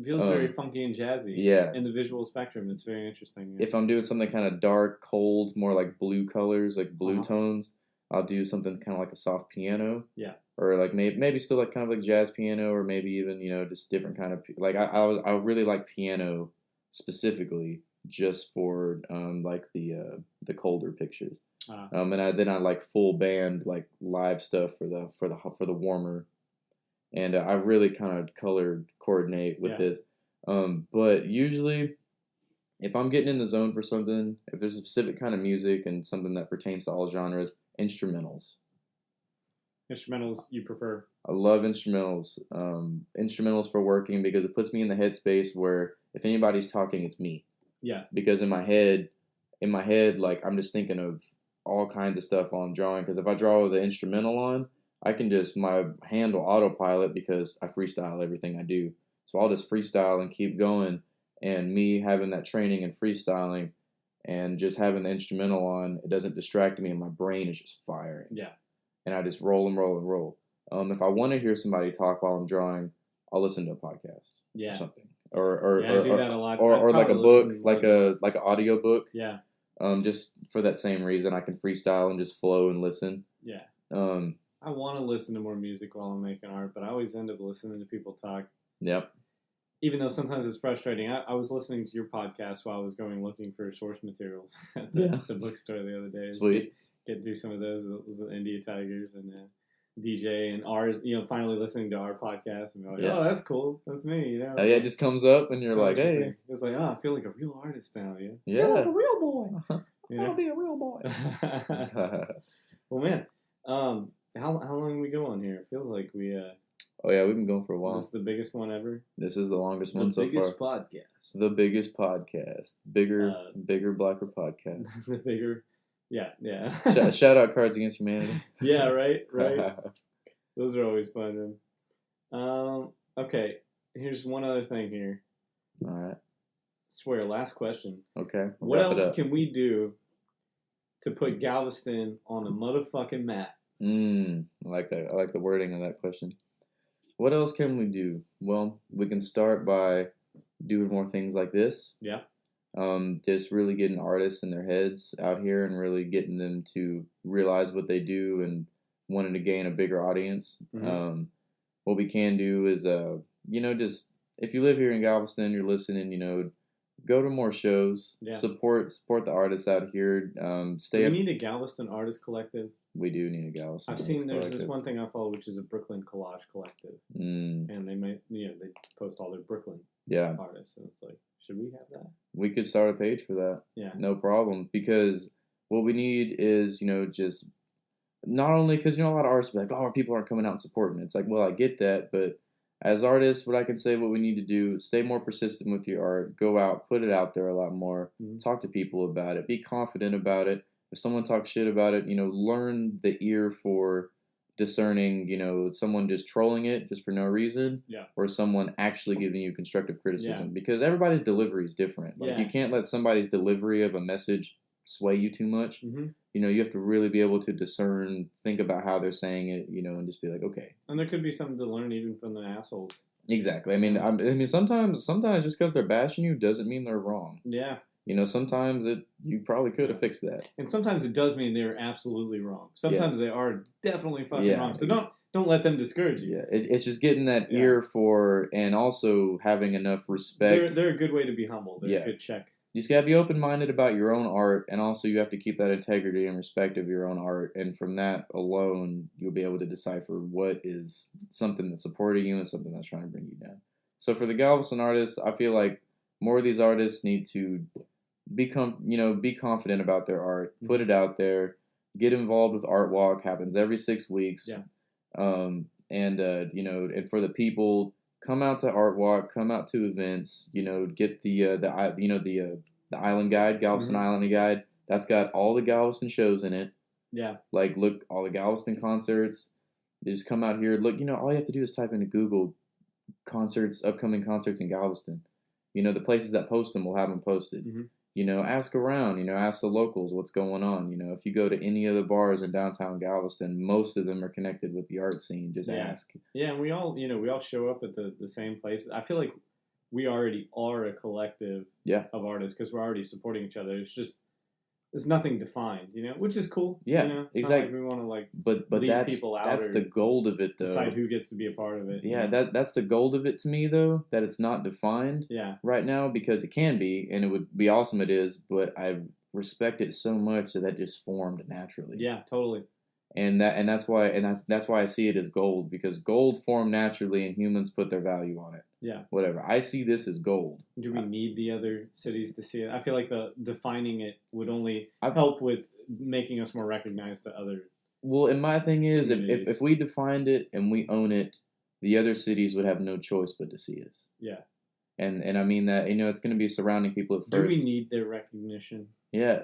feels very funky and jazzy. Yeah. In the visual spectrum, it's very interesting. If I'm doing something kind of dark, cold, more like blue colors, like blue tones, I'll do something kind of like a soft piano. Yeah. Or like maybe still like kind of like jazz piano, or maybe even just different kind of like I really like piano specifically just for like the colder pictures. And then I like full band like live stuff for the warmer, and I really kind of color coordinate with this. But usually, if I'm getting in the zone for something, if there's a specific kind of music and something that pertains to all genres, instrumentals. Instrumentals you prefer? I love instrumentals. Instrumentals for working because it puts me in the headspace where if anybody's talking, it's me. Yeah. Because in my head, like I'm just thinking of all kinds of stuff while I'm drawing. Because if I draw with the instrumental on, I can my hand will autopilot because I freestyle everything I do. So I'll just freestyle and keep going. And me having that training and freestyling and just having the instrumental on, it doesn't distract me and my brain is just firing. Yeah. And I just roll and roll and roll. If I want to hear somebody talk while I'm drawing, I'll listen to a podcast or something, or I do that a lot. Or like a book, like an audio book. Yeah. Just for that same reason, I can freestyle and just flow and listen. Yeah. I want to listen to more music while I'm making art, but I always end up listening to people talk. Yep. Even though sometimes it's frustrating. I was listening to your podcast while I was going looking for source materials at the bookstore the other day. Sweet. Get through some of those, the India Tigers and DJ and ours, finally listening to our podcast and be like, oh, that's cool. That's me, Oh, yeah, it just comes up and you're like, hey. It's like, I feel like a real artist now, Yeah. Like a real boy. I want to be a real boy. Well, man, how long have we go on here? It feels like we... Oh, yeah, we've been going for a while. This is the biggest one ever? This is the longest one so far. The biggest podcast. The biggest podcast. Bigger, blacker podcast. The bigger... Yeah. Shout out Cards Against Humanity. Yeah, right. Those are always fun. Okay, here's one other thing here. All right. Swear, last question. Okay. What else can we do to put Galveston on the motherfucking map? I like that. I like the wording of that question. What else can we do? Well, we can start by doing more things like this. Yeah. Just really getting artists in their heads out here and really getting them to realize what they do and wanting to gain a bigger audience. Mm-hmm. What we can do is, just if you live here in Galveston, you're listening, go to more shows, support the artists out here. We need a Galveston artist collective. We do need a Galveston. I've seen there's this one thing I follow, which is a Brooklyn collage collective, and they post all their Brooklyn artists, and it's like, should we have that? We could start a page for that. Yeah, no problem. Because what we need is just not only because a lot of artists be like, oh, people aren't coming out and supporting. It's like, well, I get that, but as artists, what I can say, what we need to do, stay more persistent with your art, go out, put it out there a lot more, talk to people about it, be confident about it. If someone talks shit about it, learn the ear for discerning, someone just trolling it just for no reason, or someone actually giving you constructive criticism, because everybody's delivery is different. Like you can't let somebody's delivery of a message sway you too much. Mm-hmm. You know, you have to really be able to discern, think about how they're saying it, you know, and just be like, okay. And there could be something to learn even from the assholes. Exactly. I mean, sometimes just because they're bashing you doesn't mean they're wrong. Yeah. You know, sometimes you probably could have fixed that. And sometimes it does mean they're absolutely wrong. Sometimes they are definitely fucking wrong. So don't let them discourage you. Yeah, it's just getting that ear for, and also having enough respect. They're a good way to be humble. They're a good check. You just gotta be open-minded about your own art, and also you have to keep that integrity and respect of your own art. And from that alone, you'll be able to decipher what is something that's supporting you and something that's trying to bring you down. So for the Galveston artists, I feel like more of these artists need to be confident about their art, put it out there, get involved with Art Walk. Happens every 6 weeks. Yeah. And for the people, come out to Art Walk, come out to events, you know, get the Island Guide, Galveston Island Guide. That's got all the Galveston shows in it. Yeah. Like, look, all the Galveston concerts. You just come out here. Look, you know, all you have to do is type into Google upcoming concerts in Galveston. You know, the places that post them will have them posted. Mm-hmm. You know, ask around, you know, ask the locals what's going on. You know, if you go to any of the bars in downtown Galveston, most of them are connected with the art scene. Just ask. Yeah, and we all show up at the same places. I feel like we already are a collective of artists because we're already supporting each other. It's just, there's nothing defined, you know, which is cool. Yeah, you know? It's exactly. Not like we want to but leave people out. That's the gold of it, though. Decide who gets to be a part of it. Yeah, that's the gold of it to me, though. That it's not defined. Right now, because it can be, and it would be awesome. It is, but I respect it so much that just formed naturally. Yeah, totally. And that's why I see it as gold, because gold formed naturally, and humans put their value on it. Yeah. Whatever. I see this as gold. Do we need the other cities to see it? I feel like the defining it would only help with making us more recognized to other. Well, and my thing is, if we defined it and we own it, the other cities would have no choice but to see us. Yeah. And I mean that, you know, it's going to be surrounding people at first. Do we need their recognition? Yeah,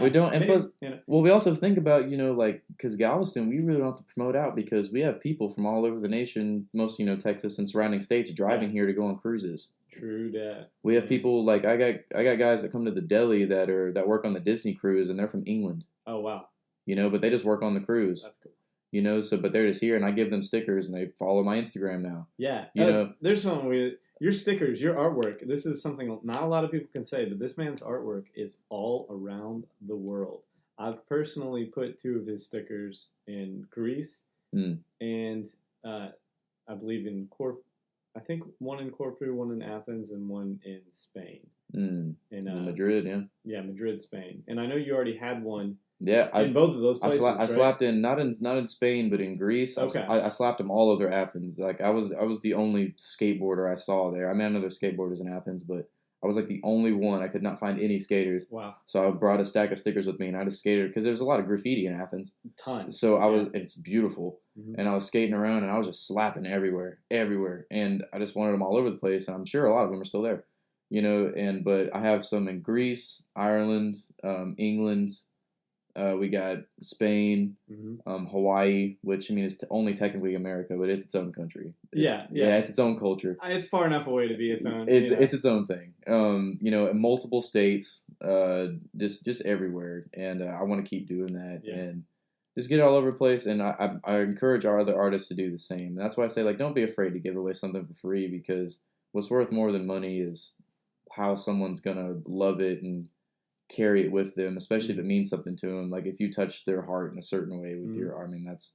we don't. And plus, well, we also think about, you know, like, because Galveston, we really don't have to promote out because we have people from all over the nation, most, you know, Texas and surrounding states driving here to go on cruises. True that. We have people like I got guys that come to the deli that work on the Disney cruise, and they're from England. Oh wow. You know, but they just work on the cruise. That's cool. You know, but they're just here, and I give them stickers, and they follow my Instagram now. Yeah. You know, there's something with your stickers, your artwork. This is something not a lot of people can say, but this man's artwork is all around the world. I've personally put 2 of his stickers in Greece, and I believe in Corfu. I think one in Corfu, one in Athens, and one in Spain. In Madrid, yeah. Yeah, Madrid, Spain. And I know you already had one. Yeah, in both of those places. I slapped in not in Spain, but in Greece. Okay. I slapped them all over Athens. Like I was the only skateboarder I saw there. I mean, I know there's skateboarders in Athens, but I was like the only one. I could not find any skaters. Wow. So I brought a stack of stickers with me, and I just skated because there's a lot of graffiti in Athens. Tons. So it's beautiful, and I was skating around, and I was just slapping everywhere, and I just wanted them all over the place. And I'm sure a lot of them are still there, you know. But I have some in Greece, Ireland, England. We got Spain, Hawaii, which I mean is only technically America, but it's its own country. It's its own culture. It's far enough away to be its own. It's its own thing. You know, in multiple states, just everywhere, and I want to keep doing that and just get it all over the place. And I encourage our other artists to do the same. And that's why I say, like, don't be afraid to give away something for free, because what's worth more than money is how someone's gonna love it and carry it with them, especially if it means something to them. Like if you touch their heart in a certain way with your, I mean, that's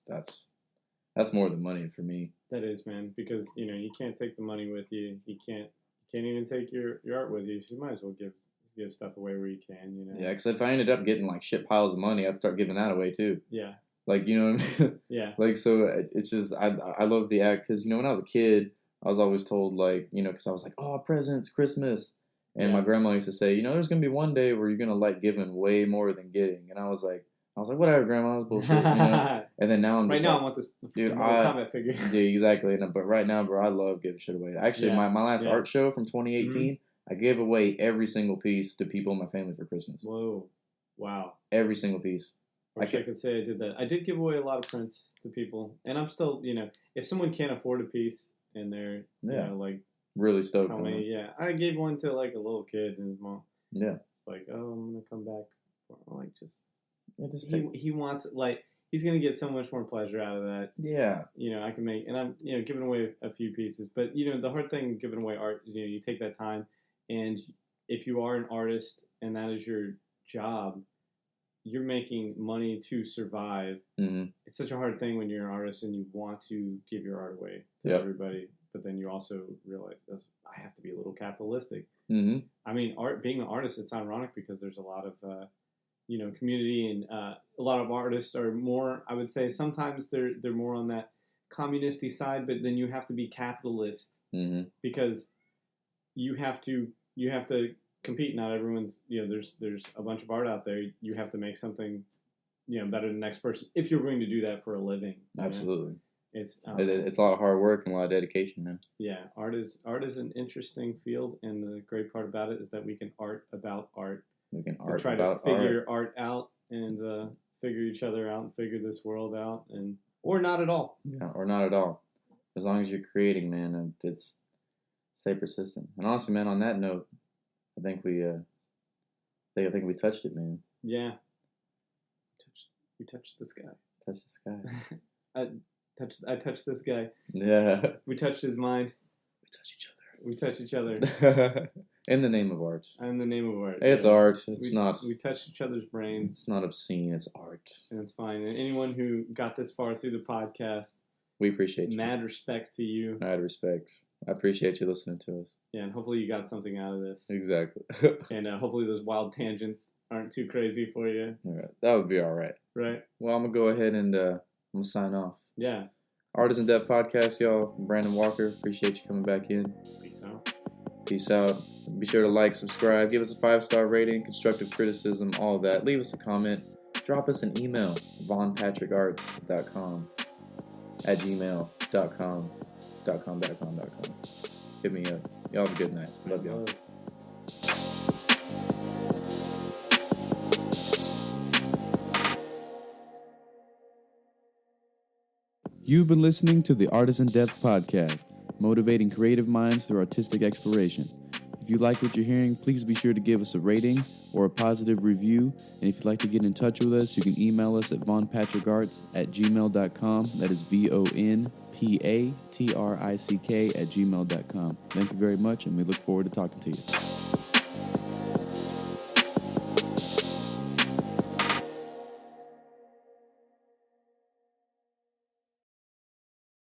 more than money for me. That is, man, because you know you can't take the money with you. You can't even take your art with you. So you might as well give stuff away where you can. You know. Yeah, because if I ended up getting like shit piles of money, I'd start giving that away too. Yeah. Like, you know what I mean? Yeah. Like, so it's just I love the act, because you know when I was a kid, I was always told, like, you know, because I was like, oh, presents, Christmas. And my grandma used to say, you know, there's going to be one day where you're going to like giving way more than getting. And I was like, whatever, Grandma, that's bullshit. You know? And then now I'm just I want this Kombat figure. Yeah, exactly. But right now, bro, I love giving shit away. Actually, my last art show from 2018, I gave away every single piece to people in my family for Christmas. Whoa. Wow. Every single piece. I could say I did that. I did give away a lot of prints to people. And I'm still, you know, if someone can't afford a piece and they're, you know, like, really stoked. Tell me, I gave one to like a little kid and his mom. Yeah. It's like, oh, I'm gonna come back for him. Like, He wants, like, he's going to get so much more pleasure out of that. Yeah. I can make, and I'm, giving away a few pieces. But, the hard thing giving away art, you take that time. And if you are an artist and that is your job, you're making money to survive. Mm-hmm. It's such a hard thing when you're an artist and you want to give your art away to everybody. But then you also realize, I have to be a little capitalistic. Mm-hmm. I mean, being an artist, it's ironic because there's a lot of, community, and a lot of artists are more, I would say, sometimes they're more on that communist-y side, but then you have to be capitalist because you have to compete. Not everyone's, there's a bunch of art out there. You have to make something, better than the next person if you're going to do that for a living. Absolutely. It's a lot of hard work and a lot of dedication, man. Yeah, art is an interesting field, and the great part about it is that we can art about art. We can art try to figure art out and figure each other out and figure this world out, or not at all. Yeah, or not at all. As long as you're creating, man, it's stay persistent. And honestly, man, on that note, I think we touched it, man. Yeah, we touched this guy. Touched this guy. I touched this guy. Yeah. We touched his mind. We touch each other. In the name of art. In the name of art. It's art. It's not. We touched each other's brains. It's not obscene. It's art. And it's fine. And anyone who got this far through the podcast, we appreciate you. Mad respect to you. Mad respect. I appreciate you listening to us. Yeah, and hopefully you got something out of this. Exactly. And hopefully those wild tangents aren't too crazy for you. All right. That would be all right. Right. Well, I'm going to go ahead and I'm going to sign off. Yeah. Artisan Depth Podcast, y'all. I'm Brandon Walker. Appreciate you coming back in. Peace out. Peace out. Be sure to like, subscribe, give us a 5-star rating, constructive criticism, all of that. Leave us a comment. Drop us an email, vonpatrickarts.com @gmail.com. Hit me up. Y'all have a good night. Love y'all. You've been listening to the Artisan Depth Podcast, motivating creative minds through artistic exploration. If you like what you're hearing, please be sure to give us a rating or a positive review. And if you'd like to get in touch with us, you can email us at vonpatrickarts@gmail.com. That is VONPATRICK @gmail.com. Thank you very much, and we look forward to talking to you.